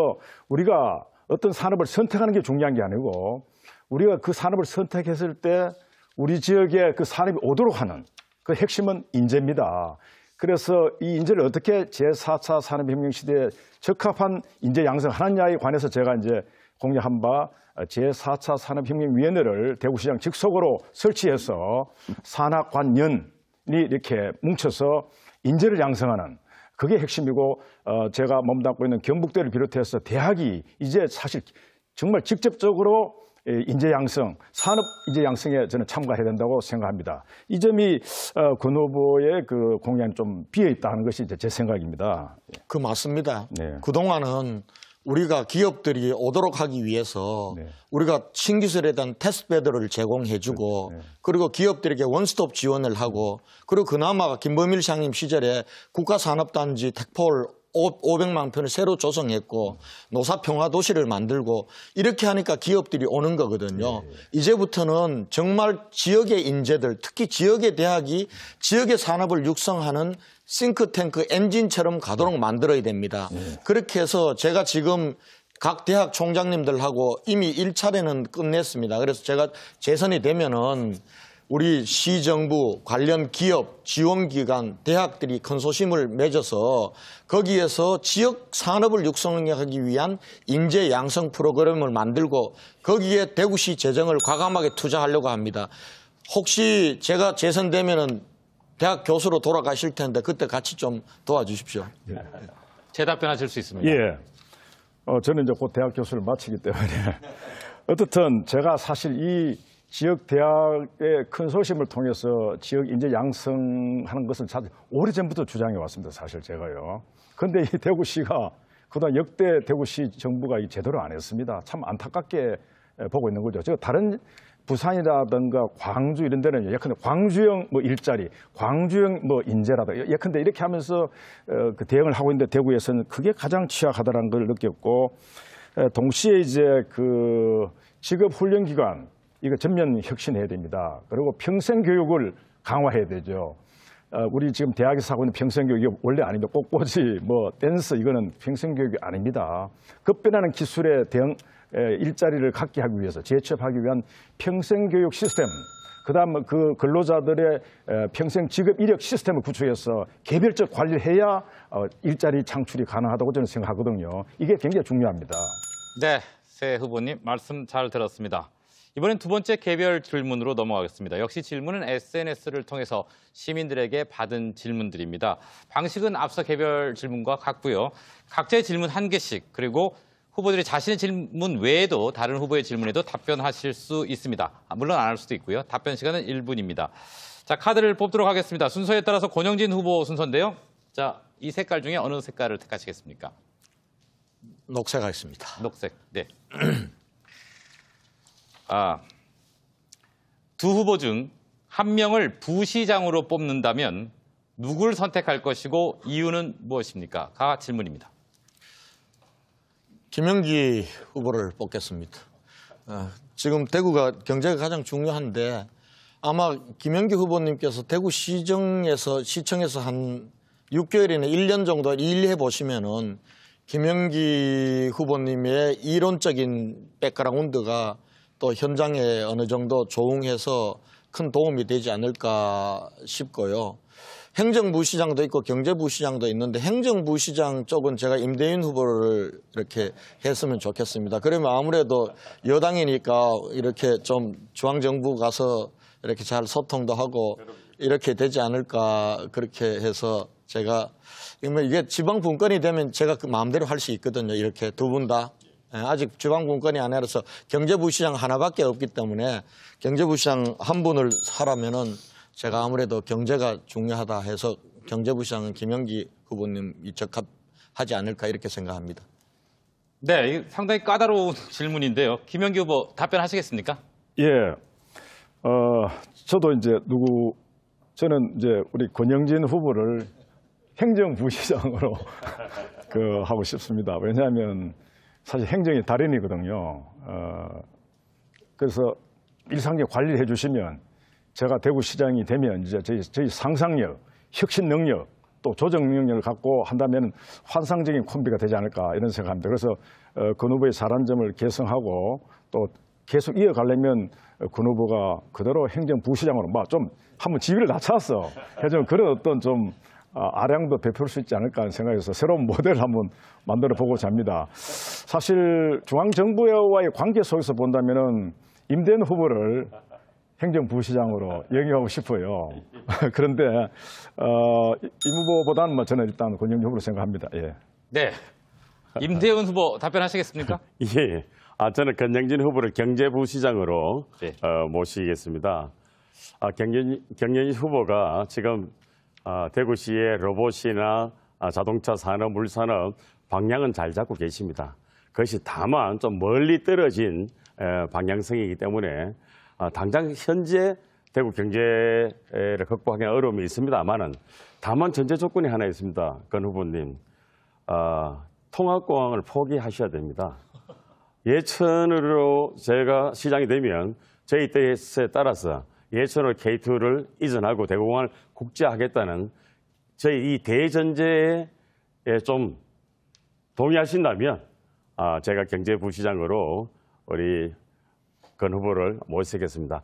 우리가 어떤 산업을 선택하는 게 중요한 게 아니고 우리가 그 산업을 선택했을 때 우리 지역에 그 산업이 오도록 하는 그 핵심은 인재입니다. 그래서 이 인재를 어떻게 제4차 산업혁명 시대에 적합한 인재 양성하느냐에 관해서 제가 이제 공약한 바 제4차 산업혁명위원회를 대구시장 직속으로 설치해서 산학관연이 이렇게 뭉쳐서 인재를 양성하는 그게 핵심이고 제가 몸담고 있는 경북대를 비롯해서 대학이 이제 사실 정말 직접적으로 인재 양성, 산업 인재 양성에 저는 참가해야 된다고 생각합니다. 이 점이 권 후보의 그 공약이 좀 비어 있다는 것이 이제 제 생각입니다. 그 맞습니다. 네. 그동안은 우리가 기업들이 오도록 하기 위해서 네. 우리가 신기술에 대한 테스트베드를 제공해주고 그리고 기업들에게 원스톱 지원을 하고 그리고 그나마 김범일 시장님 시절에 국가산업단지 택포를 500만 편을 새로 조성했고 노사평화도시를 만들고 이렇게 하니까 기업들이 오는 거거든요. 이제부터는 정말 지역의 인재들, 특히 지역의 대학이 지역의 산업을 육성하는 싱크탱크 엔진처럼 가도록 만들어야 됩니다. 그렇게 해서 제가 지금 각 대학 총장님들하고 이미 1차례는 끝냈습니다. 그래서 제가 재선이 되면은 우리 시정부, 관련 기업, 지원기관, 대학들이 컨소시엄을 맺어서 거기에서 지역 산업을 육성하기 위한 인재 양성 프로그램을 만들고 거기에 대구시 재정을 과감하게 투자하려고 합니다. 혹시 제가 재선되면은 대학 교수로 돌아가실 텐데 그때 같이 좀 도와주십시오. 재답변하실 수 있습니다. 예. 저는 이제 곧 대학 교수를 마치기 때문에 어떻든 제가 사실 이 지역 대학의 컨소시엄을 통해서 지역 인재 양성하는 것은 사실 오래전부터 주장해 왔습니다. 사실 제가요. 그런데 이 대구시가 그동안 역대 대구시 정부가 제대로 안 했습니다. 참 안타깝게 보고 있는 거죠. 제가 다른 부산이라든가 광주 이런 데는 예컨대 광주형 뭐 일자리, 광주형 뭐 인재라든가 예컨대 이렇게 하면서 그 대응을 하고 있는데 대구에서는 그게 가장 취약하다는 걸 느꼈고 동시에 이제 그 직업 훈련 기관 이거 전면 혁신해야 됩니다. 그리고 평생 교육을 강화해야 되죠. 우리 지금 대학에서 하고 있는 평생 교육이 원래 아닙니다. 꽃꽂이, 뭐 댄스 이거는 평생 교육이 아닙니다. 급변하는 기술에 대응 일자리를 갖게 하기 위해서 재취업하기 위한 평생 교육 시스템, 그다음 그 근로자들의 평생 직업 이력 시스템을 구축해서 개별적 관리를 해야 일자리 창출이 가능하다고 저는 생각하거든요. 이게 굉장히 중요합니다. 네, 새 후보님 말씀 잘 들었습니다. 이번엔 두 번째 개별 질문으로 넘어가겠습니다. 역시 질문은 SNS를 통해서 시민들에게 받은 질문들입니다. 방식은 앞서 개별 질문과 같고요. 각자의 질문 한 개씩 그리고 후보들이 자신의 질문 외에도 다른 후보의 질문에도 답변하실 수 있습니다. 물론 안 할 수도 있고요. 답변 시간은 1분입니다. 자, 카드를 뽑도록 하겠습니다. 순서에 따라서 권영진 후보 순서인데요. 자, 이 색깔 중에 어느 색깔을 택하시겠습니까? 녹색 하겠습니다. 녹색. 네. 두 후보 중 한 명을 부시장으로 뽑는다면 누굴 선택할 것이고 이유는 무엇입니까? 가 질문입니다. 김영기 후보를 뽑겠습니다. 지금 대구가 경제가 가장 중요한데 아마 김영기 후보님께서 대구시청에서 한 6개월이나 1년 정도 일해 보시면은 김영기 후보님의 이론적인 백그라운드가 또 현장에 어느 정도 조응해서 큰 도움이 되지 않을까 싶고요. 행정부시장도 있고 경제부시장도 있는데 행정부시장 쪽은 제가 임대윤 후보를 이렇게 했으면 좋겠습니다. 그러면 아무래도 여당이니까 이렇게 좀 중앙정부 가서 이렇게 잘 소통도 하고 이렇게 되지 않을까 그렇게 해서 제가 이게 지방 분권이 되면 제가 그 마음대로 할 수 있거든요. 이렇게 두 분 다. 아직 지방 분권이 아니라서 경제부시장 하나밖에 없기 때문에 경제부시장 한 분을 하라면은 제가 아무래도 경제가 중요하다 해서 경제부시장은 김영기 후보님이 적합하지 않을까 이렇게 생각합니다. 네, 이거 상당히 까다로운 질문인데요. 김영기 후보 답변하시겠습니까? 예. 저도 저는 이제 우리 권영진 후보를 행정부시장으로 하고 싶습니다. 왜냐하면 사실 행정이 달인이거든요. 그래서 일상적 관리를 해주시면 제가 대구시장이 되면 이제 저희 상상력, 혁신 능력, 또 조정 능력을 갖고 한다면 환상적인 콤비가 되지 않을까 이런 생각합니다. 그래서 권 후보의 잘한 점을 개성하고 또 계속 이어가려면 권 후보가 그대로 행정부시장으로 좀 한번 지위를 낮춰서 해서 그런 어떤 좀 아량도 베풀 수 있지 않을까 하는 생각에서 새로운 모델을 한번 만들어 보고자 합니다. 사실 중앙정부와의 관계 속에서 본다면은 임대현 후보를 행정부시장으로 영입하고 싶어요. 그런데 이 후보보다는 저는 일단 권영진 후보로 생각합니다. 예. 네. 임대훈 후보 답변하시겠습니까? 예. 저는 권영진 후보를 경제부시장으로 네. 모시겠습니다. 경영진 후보가 지금 대구시의 로봇이나 자동차 산업, 물산업 방향은 잘 잡고 계십니다. 그것이 다만 좀 멀리 떨어진 방향성이기 때문에 당장 현재 대구 경제를 극복하기는 어려움이 있습니다만은 다만 전제 조건이 하나 있습니다. 권 후보님, 통합공항을 포기하셔야 됩니다. 예천으로 제가 시장이 되면 저희 뜻에 따라서 예천으로 K2를 이전하고 대구공항을 국제화하겠다는 저희 이 대전제에 좀 동의하신다면 제가 경제부시장으로 우리 권 후보를 모시겠습니다.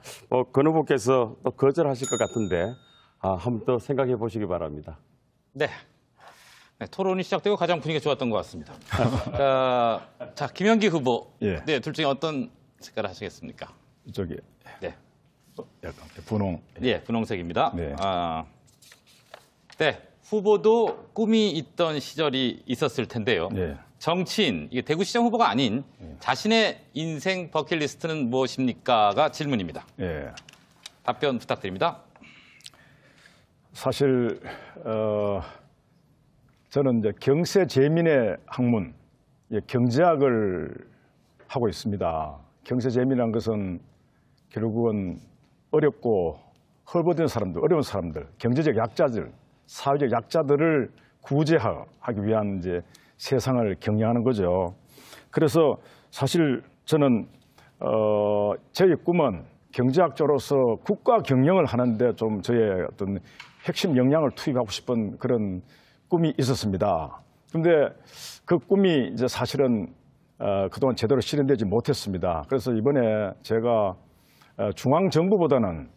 권 후보께서 또 거절하실 것 같은데 한번 더 생각해 보시기 바랍니다. 네. 네, 토론이 시작되고 가장 분위기가 좋았던 것 같습니다. 자, 김영기 후보. 예. 네, 둘 중에 어떤 색깔을 하시겠습니까? 저기 네. 약간 분홍. 예, 분홍색입니다. 네. 네, 후보도 꿈이 있던 시절이 있었을 텐데요. 네. 정치인, 이게 대구시장 후보가 아닌 자신의 인생 버킷리스트는 무엇입니까?가 질문입니다. 예. 답변 부탁드립니다. 사실 저는 이제 경세재민의 학문, 경제학을 하고 있습니다. 경세재민이라는 것은 결국은 어렵고 헐벗은 사람들, 어려운 사람들, 경제적 약자들, 사회적 약자들을 구제하기 위한 이제 세상을 경영하는 거죠. 그래서 사실 저는 저의 꿈은 경제학자로서 국가 경영을 하는데 좀 저의 어떤 핵심 역량을 투입하고 싶은 그런 꿈이 있었습니다. 그런데 그 꿈이 이제 사실은 그동안 제대로 실현되지 못했습니다. 그래서 이번에 제가 중앙정부보다는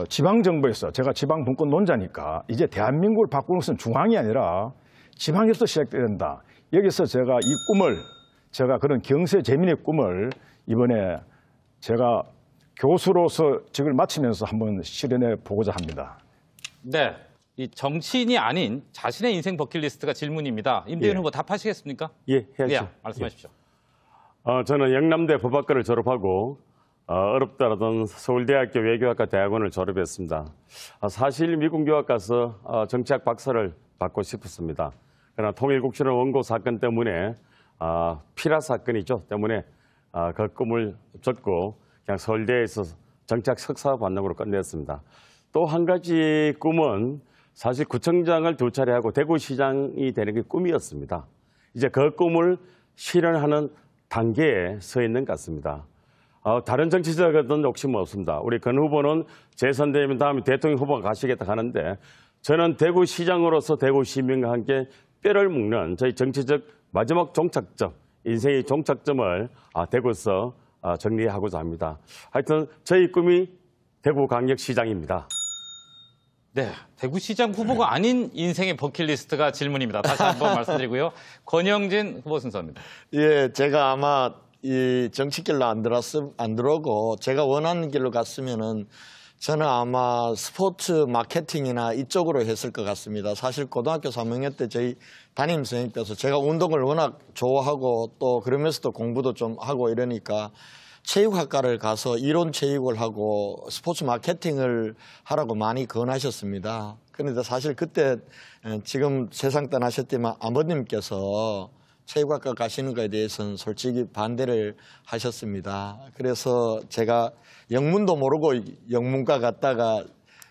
지방정부에서 제가 지방분권 논자니까 이제 대한민국을 바꾸는 것은 중앙이 아니라 지방에서 시작돼야 된다. 여기서 제가 이 꿈을 제가 그런 경세재민의 꿈을 이번에 제가 교수로서 직을 마치면서 한번 실현해 보고자 합니다. 네, 이 정치인이 아닌 자신의 인생 버킷리스트가 질문입니다. 임대현 예. 후보 답하시겠습니까? 예, 해야죠. 예, 말씀하십시오. 저는 영남대 법학과를 졸업하고 어렵더라던 서울대학교 외교학과 대학원을 졸업했습니다. 사실 미국 유학 가서 정치학 박사를 받고 싶었습니다. 그러나 통일국신원 원고 사건 때문에 피라 사건이죠. 때문에 그 꿈을 쫓고 그냥 서울대에서 정치학 석사 반영으로 끝냈습니다. 또 한 가지 꿈은 사실 구청장을 2차례 하고 대구시장이 되는 게 꿈이었습니다. 이제 그 꿈을 실현하는 단계에 서 있는 것 같습니다. 다른 정치자들은 욕심은 없습니다. 우리 권 후보는 재선되면 다음에 대통령 후보가 가시겠다 하는데 저는 대구시장으로서 대구 시민과 함께 뼈를 묻는 저희 정치적 마지막 종착점, 인생의 종착점을 대구에서 정리하고자 합니다. 하여튼 저희 꿈이 대구광역시장입니다. 네, 대구시장 후보가 아닌 인생의 버킷리스트가 질문입니다. 다시 한번 말씀드리고요. 권영진 후보 순서입니다. 예, 제가 아마 이 정치길로 안 들어오고 제가 원하는 길로 갔으면은 저는 아마 스포츠 마케팅이나 이쪽으로 했을 것 같습니다. 사실 고등학교 3학년 때 저희 담임 선생님께서 제가 운동을 워낙 좋아하고 또 그러면서도 공부도 좀 하고 이러니까 체육학과를 가서 이론 체육을 하고 스포츠 마케팅을 하라고 많이 권하셨습니다. 그런데 사실 그때 지금 세상 떠나셨지만 아버님께서 체육학과 가시는 것에 대해서는 솔직히 반대를 하셨습니다. 그래서 제가 영문도 모르고 영문과 갔다가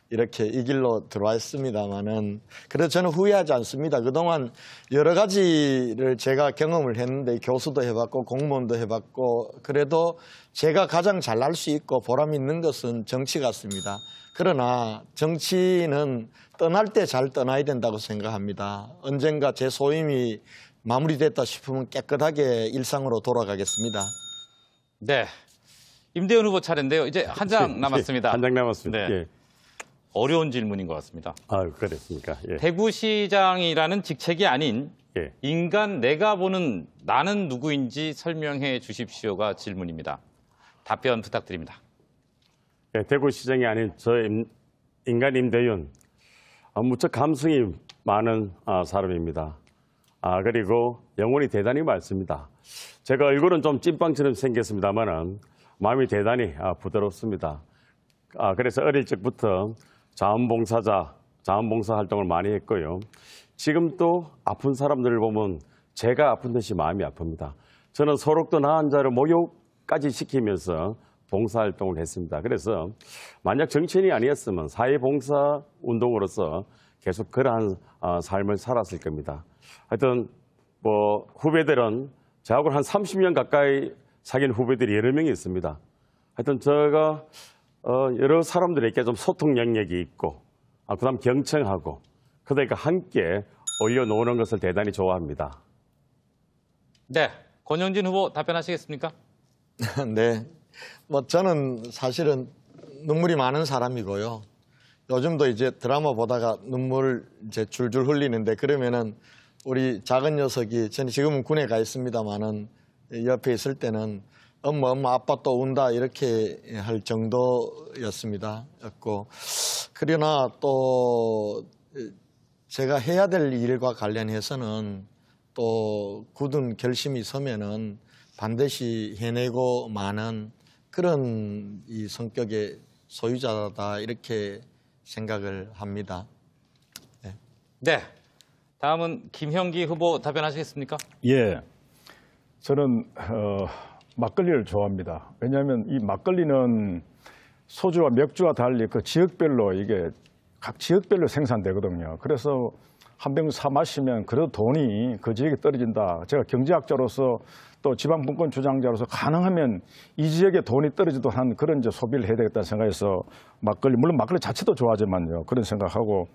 이렇게 이 길로 들어왔습니다만은 그래도 저는 후회하지 않습니다. 그동안 여러 가지를 제가 경험을 했는데 교수도 해봤고 공무원도 해봤고 그래도 제가 가장 잘날 수 있고 보람 있는 것은 정치 같습니다. 그러나 정치는 떠날 때 잘 떠나야 된다고 생각합니다. 언젠가 제 소임이 마무리됐다 싶으면 깨끗하게 일상으로 돌아가겠습니다. 네. 임대현 후보 차례인데요. 이제 한 장 남았습니다. 한 장 남았습니다. 네. 예. 어려운 질문인 것 같습니다. 아, 그랬습니까? 예. 대구시장이라는 직책이 아닌 예. 인간 내가 보는 나는 누구인지 설명해 주십시오가 질문입니다. 답변 부탁드립니다. 예, 대구시장이 아닌 저 인간 임대윤, 무척 감성이 많은 사람입니다. 그리고 영혼이 대단히 많습니다. 제가 얼굴은 좀 찐빵처럼 생겼습니다만은 마음이 대단히 부드럽습니다. 그래서 어릴 적부터 자원봉사 활동을 많이 했고요. 지금 또 아픈 사람들을 보면 제가 아픈 듯이 마음이 아픕니다. 저는 소록도 나은 자를 목욕까지 시키면서 봉사활동을 했습니다. 그래서 만약 정치인이 아니었으면 사회봉사 운동으로서 계속 그러한 삶을 살았을 겁니다. 하여튼 뭐 후배들은 저하고 한 30년 가까이 사귄 후배들이 여러 명이 있습니다. 하여튼 제가 여러 사람들에게 좀 소통 영역이 있고 그다음 경청하고 그러니까 함께 올려놓는 것을 대단히 좋아합니다. 네. 권영진 후보 답변하시겠습니까? 네. 뭐 저는 사실은 눈물이 많은 사람이고요. 요즘도 이제 드라마 보다가 눈물 이제 줄줄 흘리는데 그러면은 우리 작은 녀석이 저는 지금은 군에 가 있습니다만은 옆에 있을 때는 엄마 아빠 또 운다 이렇게 할 정도였습니다. 그러나 또 제가 해야 될 일과 관련해서는 또 굳은 결심이 서면은 반드시 해내고 마는 그런 이 성격의 소유자다 이렇게 생각을 합니다. 네. 네. 다음은 김형기 후보 답변하시겠습니까? 예, 저는 막걸리를 좋아합니다. 왜냐하면 이 막걸리는 소주와 맥주와 달리 그 지역별로 이게 각 지역별로 생산되거든요. 그래서 한 병 사 마시면 그래도 돈이 그 지역에 떨어진다. 제가 경제학자로서 또 지방분권 주장자로서 가능하면 이 지역에 돈이 떨어지도 한 그런 이제 소비를 해야 되겠다는 생각에서 막걸리, 물론 막걸리 자체도 좋아하지만요. 그런 생각하고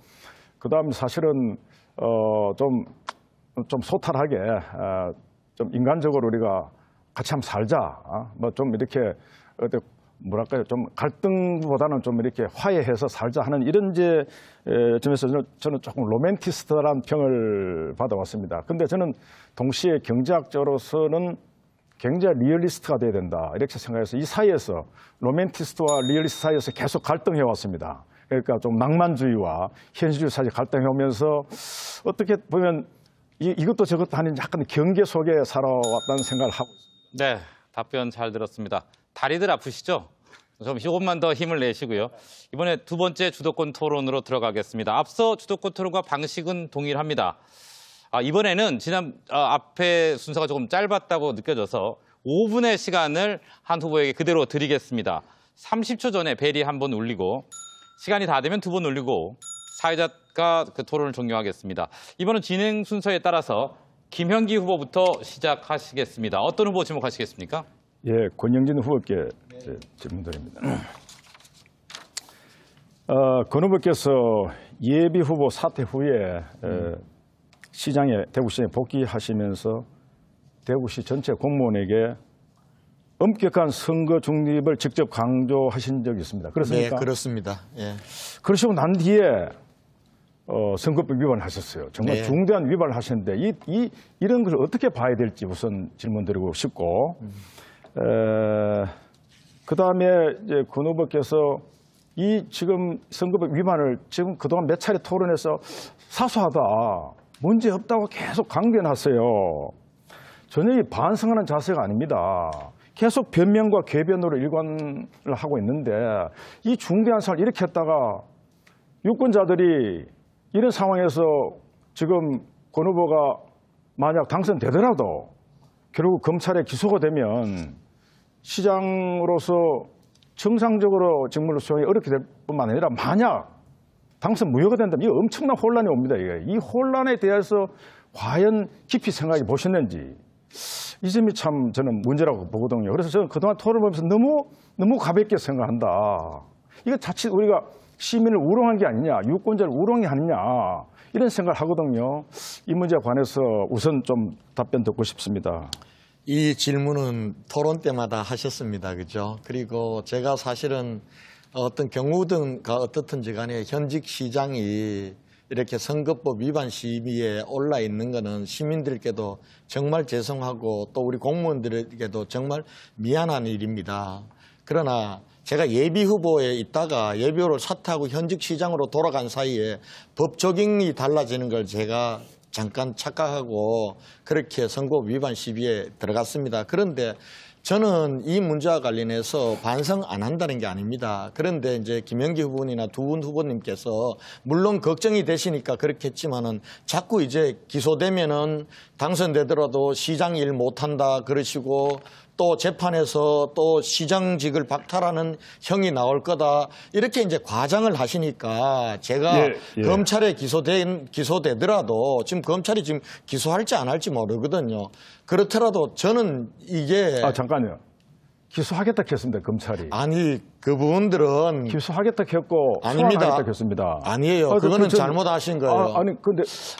그다음 사실은 좀 소탈하게 좀 인간적으로 우리가 같이 한번 살자. 뭐 좀 이렇게 뭐랄까요, 좀 갈등보다는 좀 이렇게 화해해서 살자 하는 이런 이제 점에서 저는 조금 로맨티스트라는 평을 받아왔습니다. 근데 저는 동시에 경제학자로서는 굉장히 리얼리스트가 돼야 된다 이렇게 생각해서 이 사이에서 로맨티스트와 리얼리스트 사이에서 계속 갈등해 왔습니다. 그러니까 좀 낭만주의와 현실주의 사이에 갈등해 오면서 어떻게 보면 이것도 저것도 아닌 약간 경계 속에 살아왔다는 생각을 하고 있습니다. 네. 답변 잘 들었습니다. 다리들 아프시죠? 좀 조금만 더 힘을 내시고요. 이번에 두 번째 주도권 토론으로 들어가겠습니다. 앞서 주도권 토론과 방식은 동일합니다. 이번에는 앞에 순서가 조금 짧았다고 느껴져서 5분의 시간을 한 후보에게 그대로 드리겠습니다. 30초 전에 벨이 한 번 울리고 시간이 다 되면 두 번 울리고 사회자가 그 토론을 종료하겠습니다. 이번은 진행 순서에 따라서 김형기 후보부터 시작하시겠습니다. 어떤 후보 지목하시겠습니까? 예, 권영진 후보께 질문드립니다. 권 후보께서 예비 후보 사퇴 후에 대구시장에 복귀하시면서 대구시 전체 공무원에게 엄격한 선거 중립을 직접 강조하신 적이 있습니다. 그렇습니까? 네, 그렇습니다. 예. 그러시고 난 뒤에 선거법 위반을 하셨어요. 정말 네. 중대한 위반을 하셨는데 이런 걸 어떻게 봐야 될지 우선 질문드리고 싶고 그다음에 이제 권 후보께서 이 지금 선거법 위반을 지금 그동안 몇 차례 토론해서 사소하다, 문제 없다고 계속 강변하세요. 전혀 반성하는 자세가 아닙니다. 계속 변명과 궤변으로 일관을 하고 있는데 이 중대한 사안을 이렇게 했다가 유권자들이 이런 상황에서 지금 권 후보가 만약 당선되더라도 결국 검찰에 기소가 되면 시장으로서 정상적으로 직무를 수행이 어렵게 될 뿐만 아니라 만약 당선 무효가 된다면 이 엄청난 혼란이 옵니다. 이게. 이 혼란에 대해서 과연 깊이 생각해 보셨는지 이 점이 참 저는 문제라고 보거든요. 그래서 저는 그동안 토론을 보면서 너무 가볍게 생각한다. 이거 자칫 우리가 시민을 우롱한 게 아니냐, 유권자를 우롱이 아니냐 이런 생각을 하거든요. 이 문제에 관해서 우선 좀 답변 듣고 싶습니다. 이 질문은 토론 때마다 하셨습니다. 그죠? 그리고 제가 사실은 어떤 경우든가 어떻든지 간에 현직 시장이 이렇게 선거법 위반 시비에 올라 있는 거는 시민들께도 정말 죄송하고 또 우리 공무원들에게도 정말 미안한 일입니다. 그러나 제가 예비 후보에 있다가 예비 후보를 사퇴하고 현직 시장으로 돌아간 사이에 법 적용이 달라지는 걸 제가 잠깐 착각하고 그렇게 선거법 위반 시비에 들어갔습니다. 그런데 저는 이 문제와 관련해서 반성 안 한다는 게 아닙니다. 그런데 이제 김영기 후보님이나 두 분 후보님께서 물론 걱정이 되시니까 그렇겠지만은 자꾸 이제 기소되면은 당선되더라도 시장 일 못한다 그러시고 또 재판에서 또 시장직을 박탈하는 형이 나올 거다 이렇게 이제 과장을 하시니까 제가 검찰에 기소되더라도 지금 검찰이 지금 기소할지 안 할지 모르거든요. 그렇더라도 저는 이게 잠깐요. 기소하겠다 했습니다. 검찰이. 아니 그분들은 기소하겠다 했고 아닙니다. 했습니다. 아니에요. 그거는 잘못하신 거예요.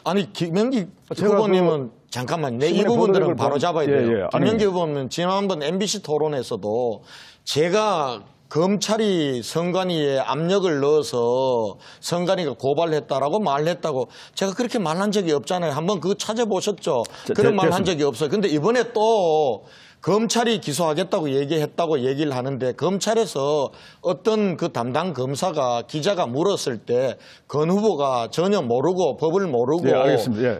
아니 김영기 후보님은 잠깐만 이 부분들은 바로 잡아야 돼요. 김영기 후보님은 지난번 MBC 토론에서도 제가 검찰이 선관위에 압력을 넣어서 선관위가 고발했다라고 말했다고 제가 그렇게 말한 적이 없잖아요. 한번 그거 찾아보셨죠? 그런 말 한 적이 없어요. 근데 이번에 또 검찰이 기소하겠다고 얘기했다고 얘기를 하는데 검찰에서 어떤 그 담당 검사가 기자가 물었을 때 권 후보가 전혀 모르고 법을 모르고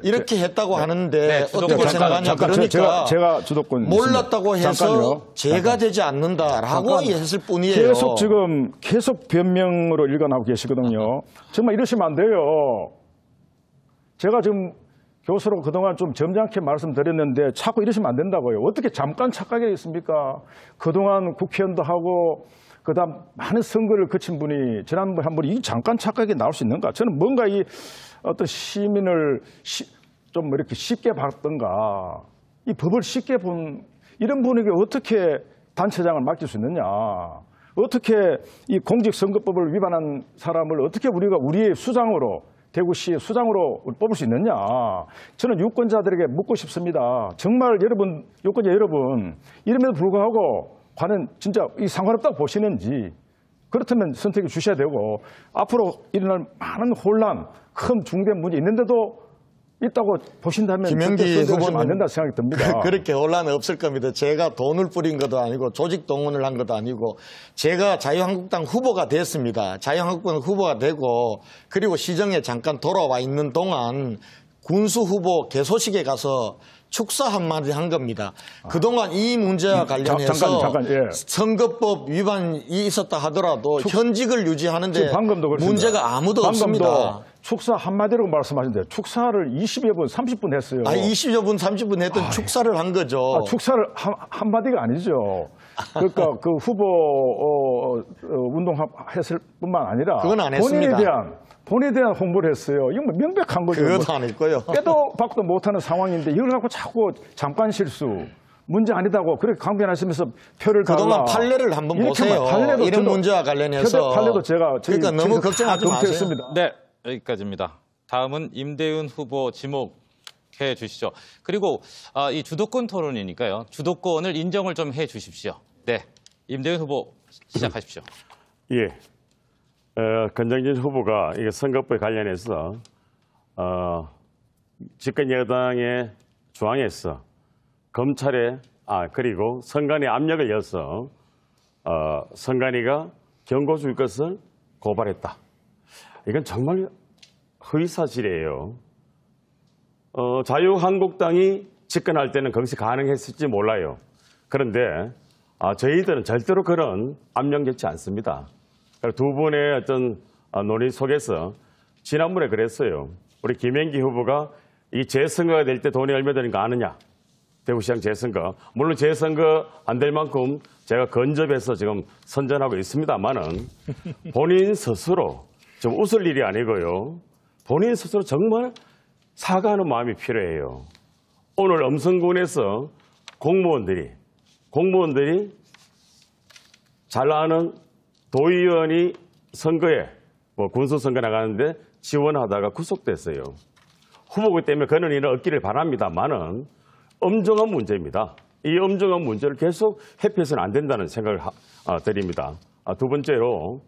이렇게 했다고 하는데 어떻게 생각하냐 그러니까 제가 주도권 몰랐다고 해서 제가 되지 않는다라고 했을 뿐이에요. 계속 변명으로 일관하고 계시거든요. 정말 이러시면 안 돼요. 제가 지금 교수로 그동안 좀 점잖게 말씀드렸는데 자꾸 이러시면 안 된다고요. 어떻게 잠깐 착각하겠습니까? 그동안 국회의원도 하고 그다음 많은 선거를 거친 분이 지난번에 한 번이 잠깐 착각이 나올 수 있는가? 저는 뭔가 이 어떤 시민을 좀 이렇게 쉽게 봤던가 이 법을 쉽게 본 이런 분에게 어떻게 단체장을 맡길 수 있느냐? 어떻게 이 공직선거법을 위반한 사람을 어떻게 우리가 우리의 수장으로 대구시 수장으로 뽑을 수 있느냐. 저는 유권자들에게 묻고 싶습니다. 정말 여러분, 유권자 여러분, 이름에도 불구하고 과연 진짜 이 상관없다고 보시는지 그렇다면 선택해 주셔야 되고 앞으로 일어날 많은 혼란, 큰 중대한 문제 있는데도 있다고 보신다면 김영기 후보는 안 된다 생각이 듭니다. 그렇게 혼란 없을 겁니다. 제가 돈을 뿌린 것도 아니고 조직 동원을 한 것도 아니고 제가 자유한국당 후보가 됐습니다. 자유한국당 후보가 되고 그리고 시정에 잠깐 돌아와 있는 동안 군수 후보 개소식에 가서 축사 한마디 한 겁니다. 그동안 이 문제와 관련해서 선거법 위반이 있었다 하더라도 현직을 유지하는데 문제가 아무도 없습니다. 축사 한마디로 말씀하셨는데 축사를 20여 분, 30분 했어요. 20여 분, 30분 했던 축사를 한 거죠. 축사를 한마디가 아니죠. 그러니까 그 후보 운동했을 뿐만 아니라 그건 안 했습니다. 본인에 대한 홍보를 했어요. 이건 명백한 거죠. 그것도 안 했고요. 빼도 박도 못하는 상황인데 이걸 갖고 자꾸 잠깐 실수. 문제 아니다고 그렇게 강변하시면서 표를 그동안 판례를 한번 보세요. 이런 문제와 관련해서. 판례도 제가 그러니까 너무 걱정하지 마세요. 네, 여기까지입니다. 다음은 임대윤 후보 지목해 주시죠. 그리고 이 주도권 토론이니까요. 주도권을 인정을 좀 해 주십시오. 네, 임대윤 후보 시작하십시오. 예. 권정진 후보가 이게 선거법에 관련해서 집권 여당의 중앙에서 검찰에 그리고 선관위 압력을 넣어서 선관위가 경고 줄 것을 고발했다. 이건 정말 허위사실이에요. 자유한국당이 집권할 때는 그것이 가능했을지 몰라요. 그런데 저희들은 절대로 그런 압력 넣지 않습니다. 두 분의 어떤 논의 속에서 지난번에 그랬어요. 우리 김행기 후보가 이 재선거가 될 때 돈이 얼마 드는 거 아느냐. 대구시장 재선거. 물론 재선거 안 될 만큼 제가 건접해서 지금 선전하고 있습니다만은 본인 스스로 좀 웃을 일이 아니고요. 본인 스스로 정말 사과하는 마음이 필요해요. 오늘 음성군에서 공무원들이 잘 아는 도의원이 선거에 군수선거 나가는데 지원하다가 구속됐어요. 후보기 때문에 그런 일은 없기를 바랍니다만은 엄중한 문제입니다. 이 엄중한 문제를 계속 회피해서는 안 된다는 생각을 드립니다. 두 번째로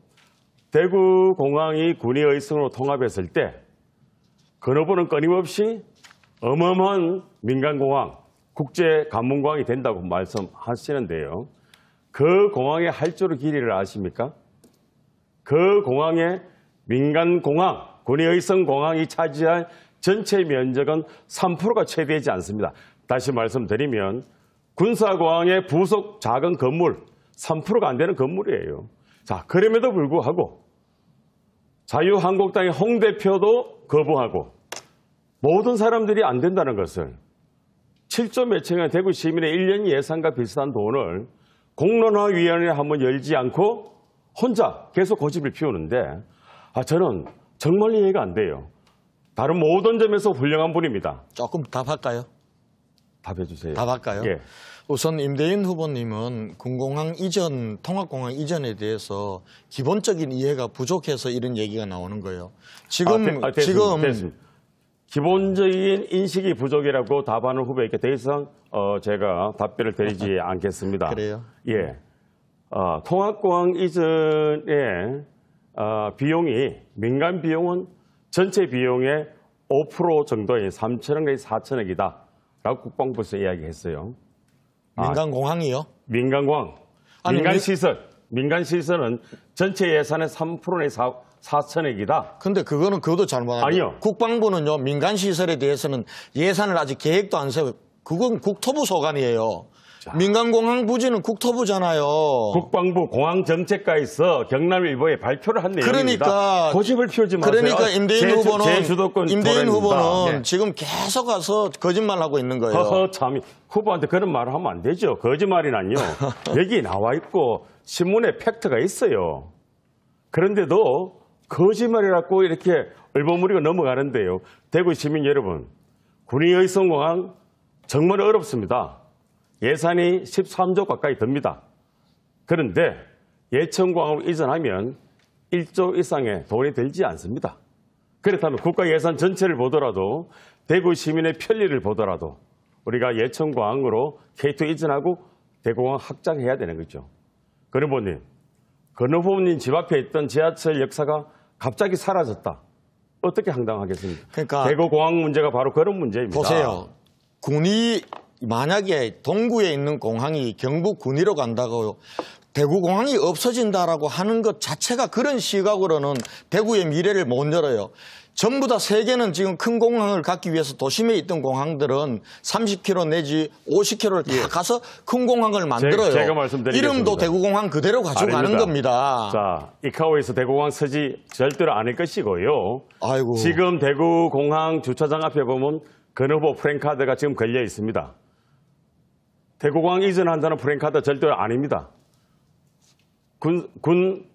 대구공항이 군의 의성으로 통합했을 때 그 후보는 끊임없이 어마어마한 민간공항, 국제관문공항이 된다고 말씀하시는데요. 그 공항의 활주로 길이를 아십니까? 그 공항의 민간공항, 군의 의성 공항이 차지할 전체 면적은 3%가 채되지 않습니다. 다시 말씀드리면 군사공항의 부속 작은 건물 3%가 안 되는 건물이에요. 자, 그럼에도 불구하고 자유한국당의 홍 대표도 거부하고 모든 사람들이 안 된다는 것을 7조 몇천원 대구 시민의 1년 예산과 비슷한 돈을 공론화위원회 한번 열지 않고 혼자 계속 고집을 피우는데 저는 정말 이해가 안 돼요. 다른 모든 점에서 훌륭한 분입니다. 조금 답할까요? 답해 주세요. 답할까요? 예. 우선 임대인 후보님은 군공항 이전, 통합공항 이전에 대해서 기본적인 이해가 부족해서 이런 얘기가 나오는 거예요. 지금 됐습니다. 기본적인 인식이 부족이라고 답하는 후보에게 더 이상 제가 답변을 드리지 않겠습니다. 그래요? 예. 통합공항 이전의 비용이 민간 비용은 전체 비용의 5% 정도인 3천억에서 4천억이다라고 국방부에서 이야기했어요. 민간공항이요? 민간공항, 민간시설은 전체 예산의 3%에서 4천억이다. 근데 그것도 잘못합니다. 아니요. 국방부는요, 민간시설에 대해서는 예산을 아직 계획도 안 세우고, 그건 국토부 소관이에요. 민간공항 부지는 국토부잖아요. 국방부 공항정책과에서 경남일보에 발표를 한 내용입니다. 그러니까 고집을 피우지 마세요. 그러니까 임대인 후보는 네. 지금 계속 와서 거짓말하고 있는 거예요. 참 후보한테 그런 말을 하면 안 되죠. 거짓말이란요. 여기 나와 있고 신문에 팩트가 있어요. 그런데도 거짓말이라고 이렇게 얼버무리고 넘어가는데요. 대구 시민 여러분, 군의 의성공항 정말 어렵습니다. 예산이 13조 가까이 듭니다. 그런데 예천공항으로 이전하면 1조 이상의 돈이 들지 않습니다. 그렇다면 국가 예산 전체를 보더라도 대구 시민의 편리를 보더라도 우리가 예천공항으로 K2 이전하고 대구공항 확장해야 되는 거죠. 권 후보님, 권 후보님 집 앞에 있던 지하철 역사가 갑자기 사라졌다. 어떻게 황당하겠습니까? 그러니까 대구공항 문제가 바로 그런 문제입니다. 보세요. 군이 만약에 동구에 있는 공항이 경북 군위로 간다고 대구공항이 없어진다라고 하는 것 자체가 그런 시각으로는 대구의 미래를 못 열어요. 전부 다 세계는 지금 큰 공항을 갖기 위해서 도심에 있던 공항들은 30km 내지 50km를 다 가서 큰 공항을 만들어요. 제가 말씀드리겠습니다. 이름도 대구공항 그대로 가져가는 겁니다. 자, 이카오에서 대구공항 서지 절대로 않을 것이고요. 아이고. 지금 대구공항 주차장 앞에 보면 권 후보 프랜카드가 지금 걸려 있습니다. 대구공항 이전한다는 프랜카드 절대로 아닙니다. 군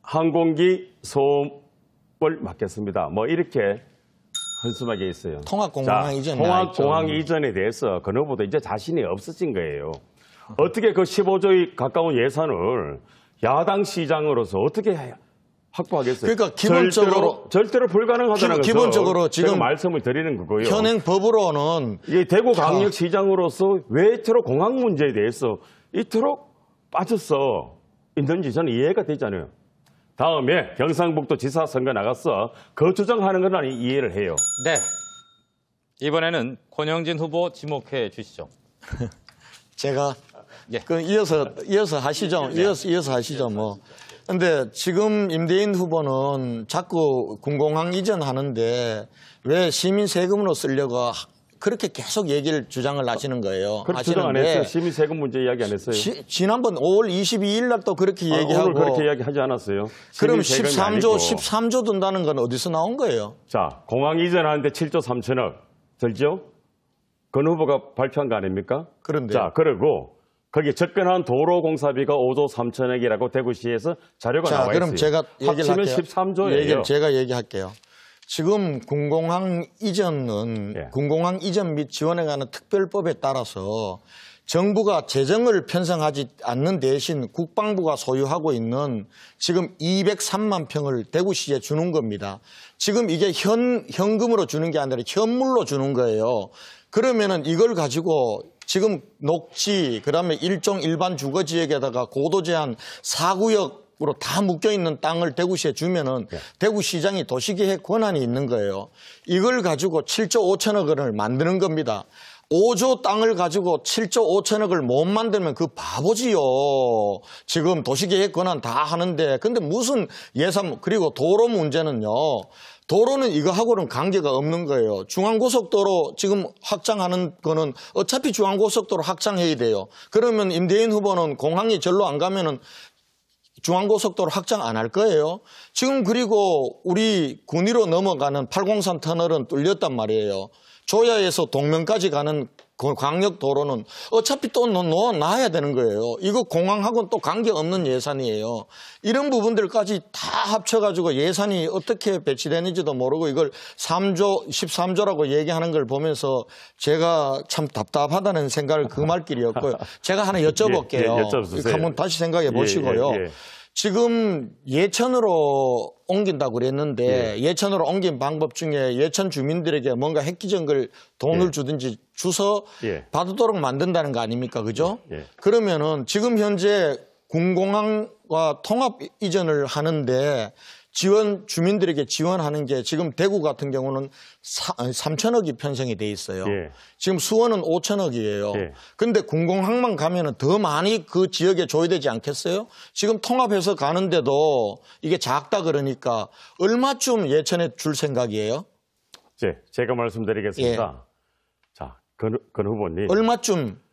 항공기 소음을 막겠습니다. 뭐 이렇게 헌수막에 있어요. 통합공항 이전 통합공항 이전에 대해서 권 후보도 이제 자신이 없어진 거예요. 어떻게 그 15조에 가까운 예산을 야당 시장으로서 어떻게 확보하겠어요? 그러니까 기본적으로 절대로 불가능하다는 것을 기본적으로 지금 제가 말씀을 드리는 거고요. 현행 법으로는 이게 대구광역시장으로서 왜 이토록 공항 문제에 대해서 이토록 빠졌어 있는지 저는 이해가 되잖아요. 다음에 경상북도 지사 선거 나가서 그 주장하는 건 아니 이해를 해요. 네. 이번에는 권영진 후보 지목해 주시죠. 제가 예. 이어서 하시죠. 이어서 하시죠. 뭐 근데 지금 임대인 후보는 자꾸 군공항 이전하는데 왜 시민 세금으로 쓰려고 그렇게 계속 얘기를 주장을 하시는 거예요. 그렇게 주장 안 했어요. 시민 세금 문제 이야기 안 했어요. 지난번 5월 22일 날 또 그렇게 얘기하고. 오늘 그렇게 이야기하지 않았어요. 그럼 시민 세금이 아니고. 13조 든다는 건 어디서 나온 거예요? 자, 공항 이전하는데 7조 3천억 들죠? 건 후보가 발표한 거 아닙니까? 그런데. 자, 그리고 거기에 접근한 도로공사비가 5조 3천억이라고 대구시에서 자료가 나와 있어요. 그럼 제가 얘기를 합치면 할게요. 13조예요. 제가 얘기할게요. 지금 군공항 이전은 예. 군공항 이전 및 지원에 관한 특별법에 따라서 정부가 재정을 편성하지 않는 대신 국방부가 소유하고 있는 지금 203만 평을 대구시에 주는 겁니다. 지금 이게 현금으로 주는 게 아니라 현물로 주는 거예요. 그러면은 이걸 가지고 지금 녹지, 그다음에 일종 일반 주거 지역에다가 고도 제한 4구역으로 다 묶여 있는 땅을 대구시에 주면은 대구시장이 도시계획 권한이 있는 거예요. 이걸 가지고 7조 5천억 원을 만드는 겁니다. 5조 땅을 가지고 7조 5천억을 못 만들면 그 바보지요. 지금 도시계획 권한 다 하는데 근데 무슨 예산 그리고 도로 문제는요. 도로는 이거하고는 관계가 없는 거예요. 중앙고속도로 지금 확장하는 거는 어차피 중앙고속도로 확장해야 돼요. 그러면 임대인 후보는 공항이 절로 안 가면은 중앙고속도로 확장 안 할 거예요. 지금 그리고 우리 군위로 넘어가는 803 터널은 뚫렸단 말이에요. 조야에서 동면까지 가는 광역도로는 어차피 또 놓아놔야 되는 거예요. 이거 공항하고는 또 관계없는 예산이에요. 이런 부분들까지 다 합쳐가지고 예산이 어떻게 배치되는지도 모르고 이걸 3조, 13조라고 얘기하는 걸 보면서 제가 참 답답하다는 생각을 금할 길이 없고요. 제가 하나 여쭤볼게요. 여쭤보세요. 한번 다시 생각해 보시고요. 지금 예천으로 옮긴다고 그랬는데 예천으로 옮긴 방법 중에 예천 주민들에게 뭔가 획기적인 걸 돈을 주든지 주서 받도록 만든다는 거 아닙니까? 그죠? 그러면은 지금 현재 군공항과 통합 이전을 하는데 주민들에게 지원하는 게 지금 대구 같은 경우는 3천억이 편성이 돼 있어요. 지금 수원은 5천억이에요. 근데 군공항만 가면은 더 많이 그 지역에 줘야 되지 않겠어요? 지금 통합해서 가는데도 이게 작다 그러니까 얼마쯤 예천에 줄 생각이에요? 제가 말씀드리겠습니다. 자, 건 후보님. 얼마쯤?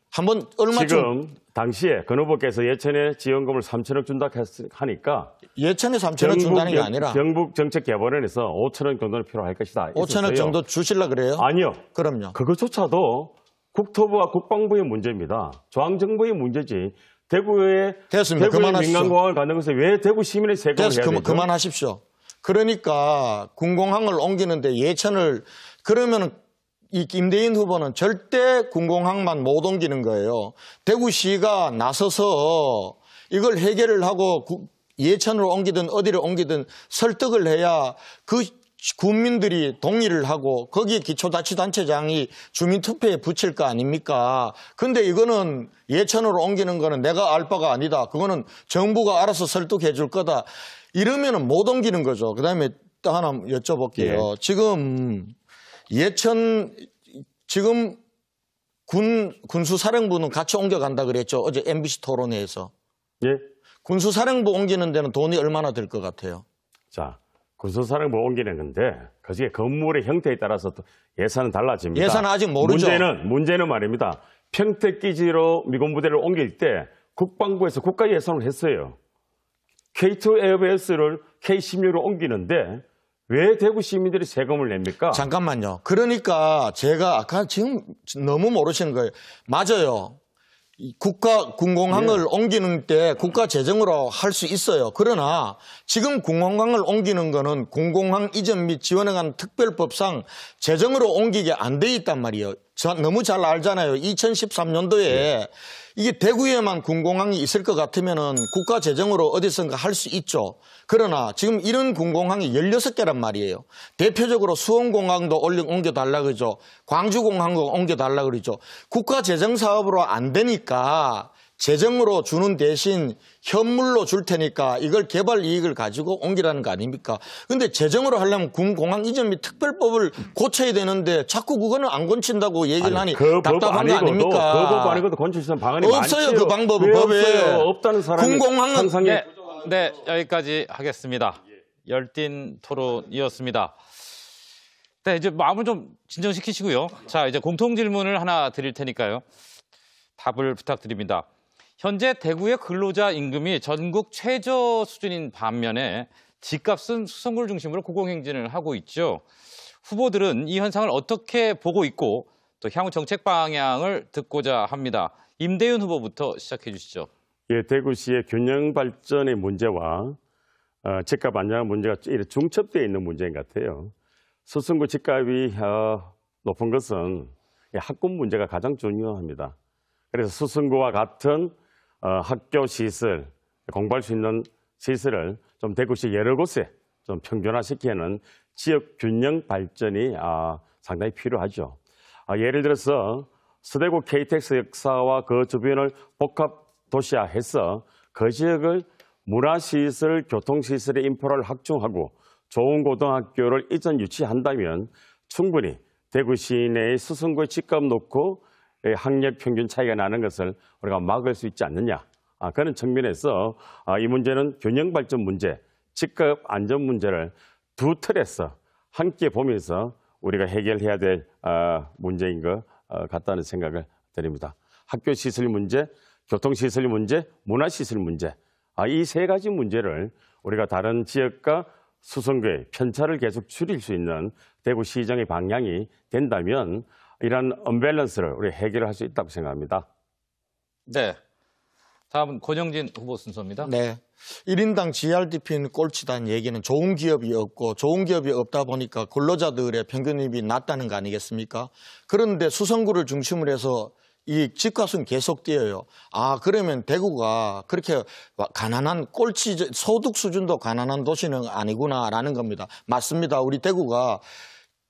지금 당시에 건 후보께서 예천에 지원금을 3천억 준다 하니까 예천에 3천억 준다는 게 아니라 경북정책개발원에서 5천억 정도는 필요할 것이다. 5천억 정도 주실라 그래요? 아니요. 그럼요. 그것조차도 국토부와 국방부의 문제입니다. 중앙정부의 문제지. 대구에 민간공항을 갖는 것에 왜 대구 시민의 세금을 해야 되죠? 그만하십시오. 그러니까 군공항을 옮기는데 예천을 그러면은 이 임대인 후보는 절대 군공항만 못 옮기는 거예요. 대구시가 나서서 이걸 해결을 하고 예천으로 옮기든 어디를 옮기든 설득을 해야 그 국민들이 동의를 하고 거기에 기초자치단체장이 주민투표에 붙일 거 아닙니까? 근데 이거는 예천으로 옮기는 거는 내가 알 바가 아니다. 그거는 정부가 알아서 설득해 줄 거다. 이러면은 못 옮기는 거죠. 그다음에 또 하나 여쭤볼게요. 지금 예천 지금 군수사령부는 같이 옮겨간다 그랬죠. 어제 MBC 토론회에서. 군수사령부 옮기는 데는 돈이 얼마나 들 것 같아요? 자, 군수사령부 옮기는 건데 그중에 건물의 형태에 따라서 또 예산은 달라집니다. 예산은 아직 모르죠. 문제는 말입니다. 평택기지로 미군부대를 옮길 때 국방부에서 국가 예산을 했어요. K2 에어베이스를 K16로 옮기는데 왜 대구 시민들이 세금을 냅니까? 잠깐만요. 그러니까 제가 아까 지금 너무 모르시는 거예요. 맞아요. 군공항을 옮기는 때 국가 재정으로 할 수 있어요. 그러나 지금 군공항을 옮기는 거는 군공항 이전 및 지원에 관한 특별법상 재정으로 옮기게 안 돼 있단 말이에요. 너무 잘 알잖아요. 2013년도에 이게 대구에만 군공항이 있을 것 같으면은 국가 재정으로 어디선가 할 수 있죠. 그러나 지금 이런 군공항이 16개란 말이에요. 대표적으로 수원공항도 옮겨달라 그러죠. 광주공항도 옮겨달라 그러죠. 국가 재정 사업으로 안 되니까 재정으로 주는 대신 현물로 줄 테니까 이걸 개발 이익을 가지고 옮기라는 거 아닙니까? 근데 재정으로 하려면 군공항 이전 및 특별법을 고쳐야 되는데 자꾸 그거는 안 고친다고 얘기를 하니 답답한 거 아닙니까? 그 법 아니고도 고칠 수 있는 방안이 없어요. 많지요. 그 방법은 법에. 없다는 사람이 군공항은 상상이 네, 여기까지 하겠습니다. 열띤 토론이었습니다. 네, 이제 마음을 좀 진정시키시고요. 자, 이제 공통 질문을 하나 드릴 테니까요. 답을 부탁드립니다. 현재 대구의 근로자 임금이 전국 최저 수준인 반면에 집값은 수성구를 중심으로 고공행진을 하고 있죠. 후보들은 이 현상을 어떻게 보고 있고 또 향후 정책 방향을 듣고자 합니다. 임대윤 후보부터 시작해 주시죠. 예, 대구시의 균형 발전의 문제와 집값 안정 문제가 중첩되어 있는 문제인 것 같아요. 수성구 집값이 높은 것은 학군 문제가 가장 중요합니다. 그래서 수성구와 같은 학교 시설, 공부할 수 있는 시설을 좀 대구시 여러 곳에 좀 평준화시키는 지역 균형 발전이 상당히 필요하죠. 예를 들어서 서대구 KTX 역사와 그 주변을 복합 도시화해서 그 지역을 문화시설, 교통시설의 인프라를 확충하고 좋은 고등학교를 이전 유치한다면 충분히 대구 시내의 수성구의 집값 놓고 학력 평균 차이가 나는 것을 우리가 막을 수 있지 않느냐. 그런 측면에서 이 문제는 균형 발전 문제, 집값 안전 문제를 두 틀에서 함께 보면서 우리가 해결해야 될 문제인 것 같다는 생각을 드립니다. 학교 시설 문제, 교통시설 문제, 문화시설 문제. 이 세 가지 문제를 우리가 다른 지역과 수성구의 편차를 계속 줄일 수 있는 대구시정의 방향이 된다면 이런 언밸런스를 우리 해결할 수 있다고 생각합니다. 네. 다음은 권영진 후보 순서입니다. 네. 1인당 GRDP는 꼴찌다는 얘기는 좋은 기업이 없고 좋은 기업이 없다 보니까 근로자들의 평균이익이 낮다는 거 아니겠습니까? 그런데 수성구를 중심으로 해서 이 집값은 계속 뛰어요. 그러면 대구가 그렇게 가난한 꼴찌 소득 수준도 가난한 도시는 아니구나라는 겁니다. 맞습니다. 우리 대구가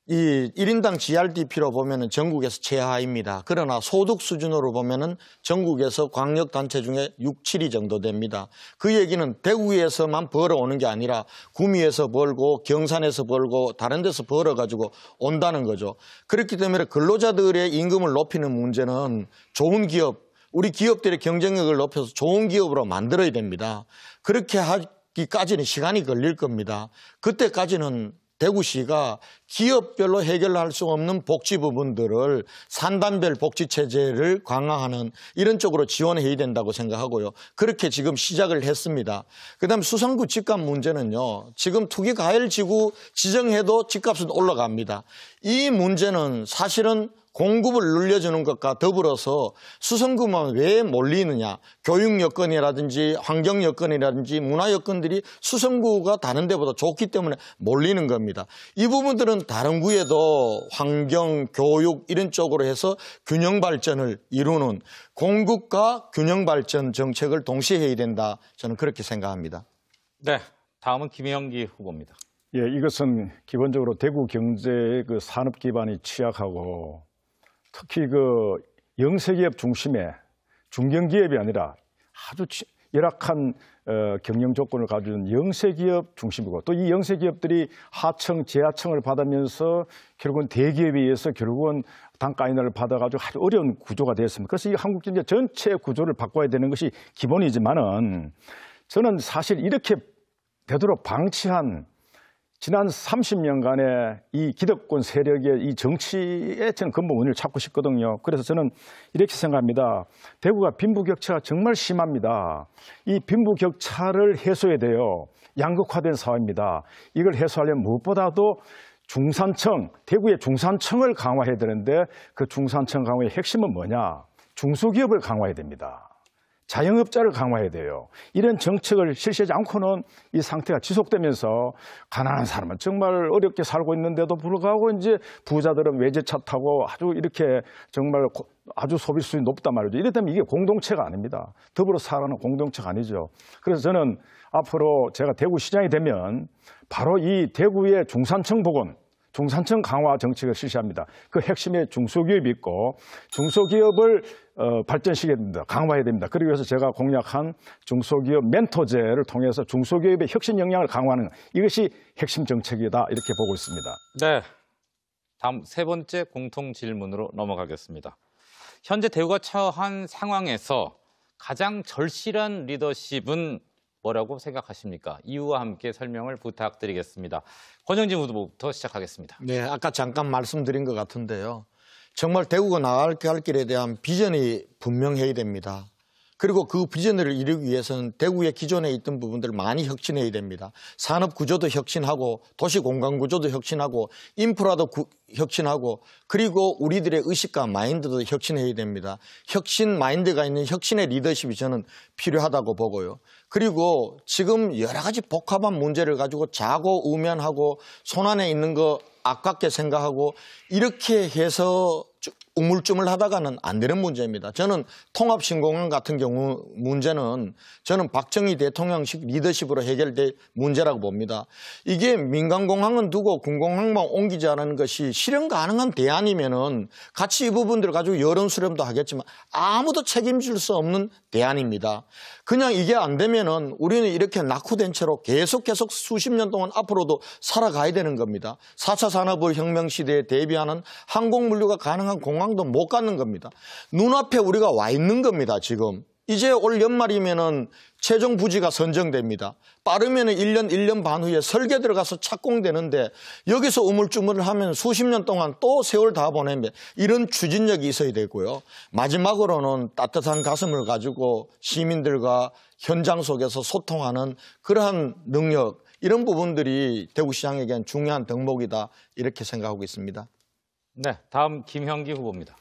이 1인당 GRDP로 보면은 전국에서 최하입니다. 그러나 소득 수준으로 보면은 전국에서 광역단체 중에 6, 7위 정도 됩니다. 그 얘기는 대구에서만 벌어오는 게 아니라 구미에서 벌고 경산에서 벌고 다른 데서 벌어가지고 온다는 거죠. 그렇기 때문에 근로자들의 임금을 높이는 문제는 좋은 기업, 우리 기업들의 경쟁력을 높여서 좋은 기업으로 만들어야 됩니다. 그렇게 하기까지는 시간이 걸릴 겁니다. 그때까지는 대구시가 기업별로 해결할 수 없는 복지 부분들을 산단별 복지 체제를 강화하는 이런 쪽으로 지원해야 된다고 생각하고요. 그렇게 지금 시작을 했습니다. 그다음 수성구 집값 문제는요. 지금 투기과열지구 지정해도 집값은 올라갑니다. 이 문제는 사실은 공급을 늘려주는 것과 더불어서 수성구만 왜 몰리느냐. 교육 여건이라든지 환경 여건이라든지 문화 여건들이 수성구가 다른 데보다 좋기 때문에 몰리는 겁니다. 이 부분들은 다른 구에도 환경, 교육 이런 쪽으로 해서 균형 발전을 이루는 공급과 균형 발전 정책을 동시에 해야 된다. 저는 그렇게 생각합니다. 네. 다음은 김영기 후보입니다. 예, 이것은 기본적으로 대구 경제의 그 산업 기반이 취약하고 특히 그 영세기업 중심의 중견기업이 아니라 아주 열악한 경영 조건을 가진 영세기업 중심이고 또 이 영세기업들이 하청, 재하청을 받으면서 결국은 대기업에 의해서 결국은 단가 인하를 받아가지고 아주 어려운 구조가 되었습니다. 그래서 이 한국 경제 전체 구조를 바꿔야 되는 것이 기본이지만은 저는 사실 이렇게 되도록 방치한 지난 30년간의 이 기득권 세력의 이 정치의 저는 근본 원인을 찾고 싶거든요. 그래서 저는 이렇게 생각합니다. 대구가 빈부격차가 정말 심합니다. 이 빈부격차를 해소해야 돼요. 양극화된 사회입니다. 이걸 해소하려면 무엇보다도 중산층, 대구의 중산층을 강화해야 되는데 그 중산층 강화의 핵심은 뭐냐? 중소기업을 강화해야 됩니다. 자영업자를 강화해야 돼요. 이런 정책을 실시하지 않고는 이 상태가 지속되면서 가난한 사람은 정말 어렵게 살고 있는데도 불구하고 이제 부자들은 외제차 타고 아주 이렇게 정말 아주 소비 수준이 높단 말이죠. 이랬다면 이게 공동체가 아닙니다. 더불어 살아가는 공동체가 아니죠. 그래서 저는 앞으로 제가 대구시장이 되면 바로 이 대구의 중산층 복원, 중산층 강화 정책을 실시합니다. 그 핵심에 중소기업이 있고 중소기업을 발전시켜야 됩니다. 강화해야 됩니다. 그러기 위해서 제가 공약한 중소기업 멘토제를 통해서 중소기업의 혁신 역량을 강화하는 이것이 핵심 정책이다 이렇게 보고 있습니다. 네. 다음 세 번째 공통 질문으로 넘어가겠습니다. 현재 대구가 처한 상황에서 가장 절실한 리더십은 뭐라고 생각하십니까? 이유와 함께 설명을 부탁드리겠습니다. 권영진 후보부터 시작하겠습니다. 네, 아까 잠깐 말씀드린 것 같은데요. 정말 대구가 나갈 길에 대한 비전이 분명해야 됩니다. 그리고 그 비전을 이루기 위해서는 대구의 기존에 있던 부분들을 많이 혁신해야 됩니다. 산업 구조도 혁신하고 도시 공간 구조도 혁신하고 인프라도 혁신하고 그리고 우리들의 의식과 마인드도 혁신해야 됩니다. 혁신 마인드가 있는 혁신의 리더십이 저는 필요하다고 보고요. 그리고 지금 여러 가지 복합한 문제를 가지고 자고우면하고 손안에 있는 거 아깝게 생각하고 이렇게 해서 우물쭈물 하다가는 안 되는 문제입니다. 저는 통합신공항 같은 경우 문제는 저는 박정희 대통령식 리더십으로 해결될 문제라고 봅니다. 이게 민간공항은 두고 군공항만 옮기자는 것이 실현 가능한 대안이면은 같이 이 부분들을 가지고 여론 수렴도 하겠지만 아무도 책임질 수 없는 대안입니다. 그냥 이게 안 되면은 우리는 이렇게 낙후된 채로 계속 수십 년 동안 앞으로도 살아가야 되는 겁니다. 4차 산업혁명 시대에 대비하는 항공물류가 가능한 공항도 못 갖는 겁니다. 눈앞에 우리가 와 있는 겁니다, 지금. 이제 올 연말이면은 최종 부지가 선정됩니다. 빠르면은 1년 반 후에 설계 들어가서 착공되는데 여기서 우물쭈물을 하면 수십 년 동안 또 세월 다 보내면 이런 추진력이 있어야 되고요. 마지막으로는 따뜻한 가슴을 가지고 시민들과 현장 속에서 소통하는 그러한 능력, 이런 부분들이 대구시장에겐 중요한 덕목이다, 이렇게 생각하고 있습니다. 네, 다음 김형기 후보입니다.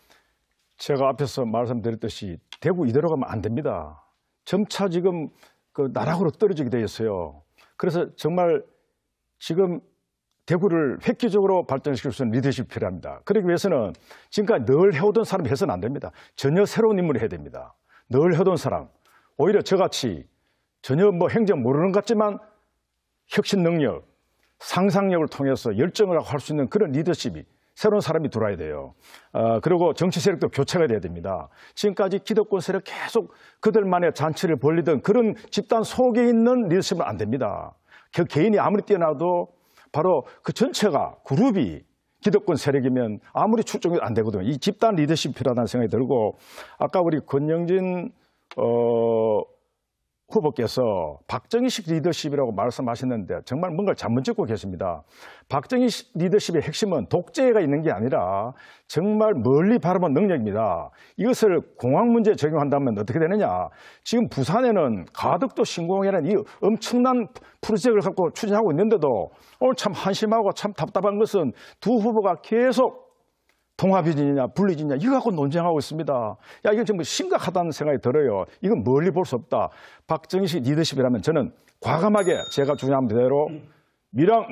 제가 앞에서 말씀드렸듯이 대구 이대로 가면 안 됩니다. 점차 지금 그 나락으로 떨어지게 되어 있어요. 그래서 정말 지금 대구를 획기적으로 발전시킬 수 있는 리더십이 필요합니다. 그러기 위해서는 지금까지 늘 해오던 사람이 해서는 안 됩니다. 전혀 새로운 인물이 해야 됩니다. 늘 해오던 사람. 오히려 저같이 전혀 뭐 행정 모르는 것 같지만 혁신 능력, 상상력을 통해서 열정을 할 수 있는 그런 리더십이 새로운 사람이 들어와야 돼요. 그리고 정치 세력도 교체가 돼야 됩니다. 지금까지 기득권 세력 계속 그들만의 잔치를 벌리던 그런 집단 속에 있는 리더십은 안 됩니다. 그 개인이 아무리 뛰어나도 바로 그 전체가 그룹이 기득권 세력이면 아무리 출중해도 안 되거든요. 이 집단 리더십이 필요하다는 생각이 들고, 아까 우리 권영진 후보께서 박정희식 리더십이라고 말씀하셨는데 정말 뭔가를 잘못 짚고 계십니다. 박정희 리더십의 핵심은 독재가 있는 게 아니라 정말 멀리 바라본 능력입니다. 이것을 공항 문제에 적용한다면 어떻게 되느냐. 지금 부산에는 가덕도 신공항이라는 이 엄청난 프로젝트를 갖고 추진하고 있는데도 오늘 참 한심하고 참 답답한 것은 두 후보가 계속 통합이냐 분리지냐 이거 갖고 논쟁하고 있습니다. 야, 이건 정말 심각하다는 생각이 들어요. 이건 멀리 볼 수 없다. 박정희식 리더십이라면 저는 과감하게 제가 주장한 대로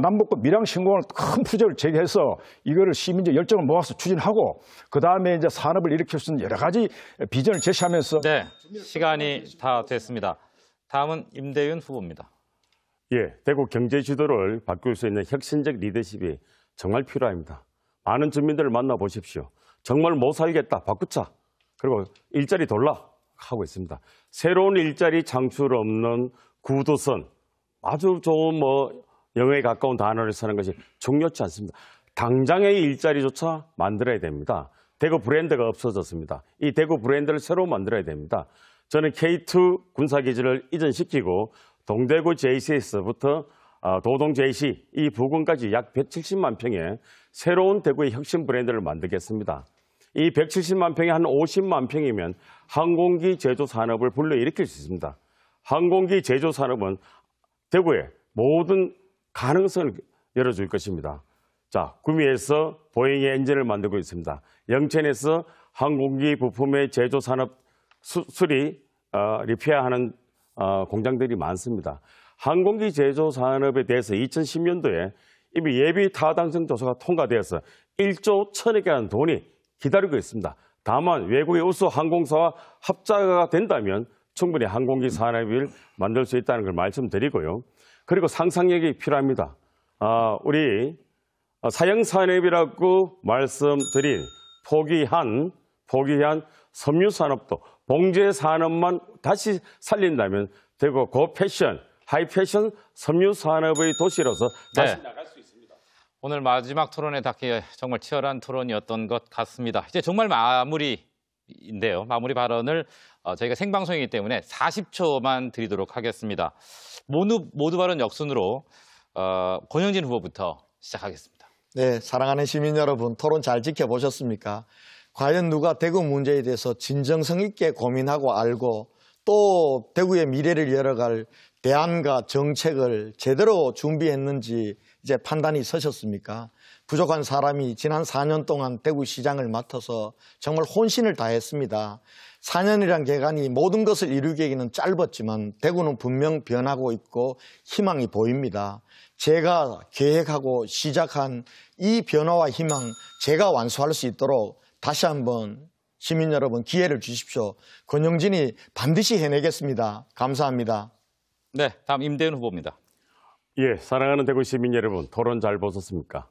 남북권 밀양 신공항을 큰 프로젝트를 제기해서 이거를 시민적 열정을 모아서 추진하고 그다음에 이제 산업을 일으킬 수 있는 여러 가지 비전을 제시하면서. 네, 시간이 다 됐습니다. 다음은 임대윤 후보입니다. 예, 대구 경제 지도를 바꿀 수 있는 혁신적 리더십이 정말 필요합니다. 많은 주민들을 만나보십시오. 정말 못 살겠다, 바꾸자. 그리고 일자리 돌라 하고 있습니다. 새로운 일자리 창출 없는 구도선, 아주 좋은 영어에 가까운 단어를 쓰는 것이 중요치 않습니다. 당장의 일자리조차 만들어야 됩니다. 대구 브랜드가 없어졌습니다. 이 대구 브랜드를 새로 만들어야 됩니다. 저는 K2 군사기지를 이전시키고 동대구 JCS부터 도동 JC 이 부근까지 약 170만 평의 새로운 대구의 혁신 브랜드를 만들겠습니다. 이 170만 평이 한 50만 평이면 항공기 제조 산업을 불러일으킬 수 있습니다. 항공기 제조 산업은 대구에 모든 가능성을 열어줄 것입니다. 자, 구미에서 보잉의 엔진을 만들고 있습니다. 영천에서 항공기 부품의 제조 산업 수리, 리페어하는 공장들이 많습니다. 항공기 제조 산업에 대해서 2010년도에 이미 예비 타당성 조사가 통과되어서 1조 1,000억에 하는 돈이 기다리고 있습니다. 다만 외국의 우수 항공사와 합작가 된다면 충분히 항공기 산업을 만들 수 있다는 걸 말씀드리고요. 그리고 상상력이 필요합니다. 우리 사형산업이라고 말씀드린 포기한 섬유산업도 봉제산업만 다시 살린다면 대구 고패션, 하이패션 섬유산업의 도시로서 다시 나갈 수 있습니다. 오늘 마지막 토론에 닿기에 정말 치열한 토론이었던 것 같습니다. 이제 정말 마무리인데요. 마무리 발언을 저희가 생방송이기 때문에 40초만 드리도록 하겠습니다. 모두 발언 역순으로 권영진 후보부터 시작하겠습니다. 네, 사랑하는 시민 여러분, 토론 잘 지켜보셨습니까? 과연 누가 대구 문제에 대해서 진정성 있게 고민하고 알고 또 대구의 미래를 열어갈 대안과 정책을 제대로 준비했는지 이제 판단이 서셨습니까? 부족한 사람이 지난 4년 동안 대구시장을 맡아서 정말 혼신을 다했습니다. 4년이란 기간이 모든 것을 이루기에는 짧았지만 대구는 분명 변하고 있고 희망이 보입니다. 제가 계획하고 시작한 이 변화와 희망 제가 완수할 수 있도록 다시 한번 시민 여러분 기회를 주십시오. 권영진이 반드시 해내겠습니다. 감사합니다. 네, 다음 임대훈 후보입니다. 예, 사랑하는 대구 시민 여러분, 토론 잘 보셨습니까?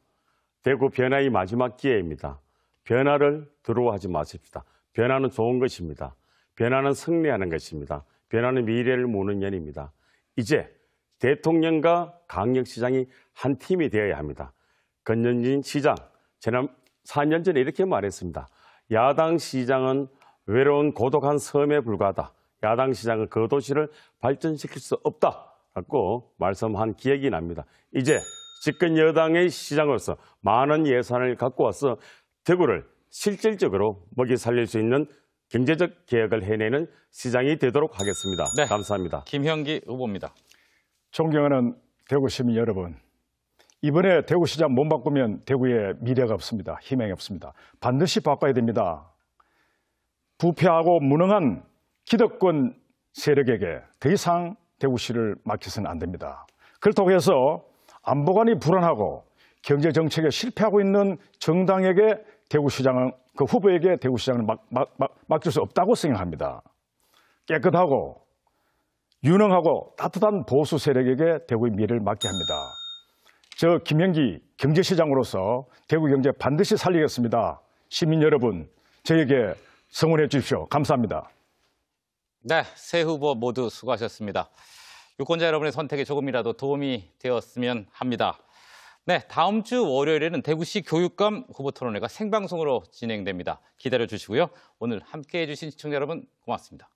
대구 변화의 마지막 기회입니다. 변화를 두려워하지 마십시다. 변화는 좋은 것입니다. 변화는 승리하는 것입니다. 변화는 미래를 무는 연입니다. 이제 대통령과 강력시장이 한 팀이 되어야 합니다. 권영진 시장, 지난 4년 전에 이렇게 말했습니다. 야당 시장은 외로운 고독한 섬에 불과하다. 야당 시장은 그 도시를 발전시킬 수 없다라고 말씀한 기억이 납니다. 이제 집권 여당의 시장으로서 많은 예산을 갖고 와서 대구를 실질적으로 먹이 살릴 수 있는 경제적 개혁을 해내는 시장이 되도록 하겠습니다. 네. 감사합니다. 김형기 후보입니다. 존경하는 대구 시민 여러분, 이번에 대구시장 못 바꾸면 대구에 미래가 없습니다. 희망이 없습니다. 반드시 바꿔야 됩니다. 부패하고 무능한 기득권 세력에게 더 이상 대구시를 맡겨서는 안 됩니다. 그렇다고 해서 안보관이 불안하고 경제정책에 실패하고 있는 정당에게 대구시장은 그 후보에게 대구시장을 맡길 수 없다고 생각합니다. 깨끗하고 유능하고 따뜻한 보수 세력에게 대구의 미래를 맡게 합니다. 저 김형기 경제시장으로서 대구 경제 반드시 살리겠습니다. 시민 여러분, 저에게 성원해 주십시오. 감사합니다. 네, 세 후보 모두 수고하셨습니다. 유권자 여러분의 선택에 조금이라도 도움이 되었으면 합니다. 네, 다음 주 월요일에는 대구시 교육감 후보 토론회가 생방송으로 진행됩니다. 기다려 주시고요. 오늘 함께해 주신 시청자 여러분 고맙습니다.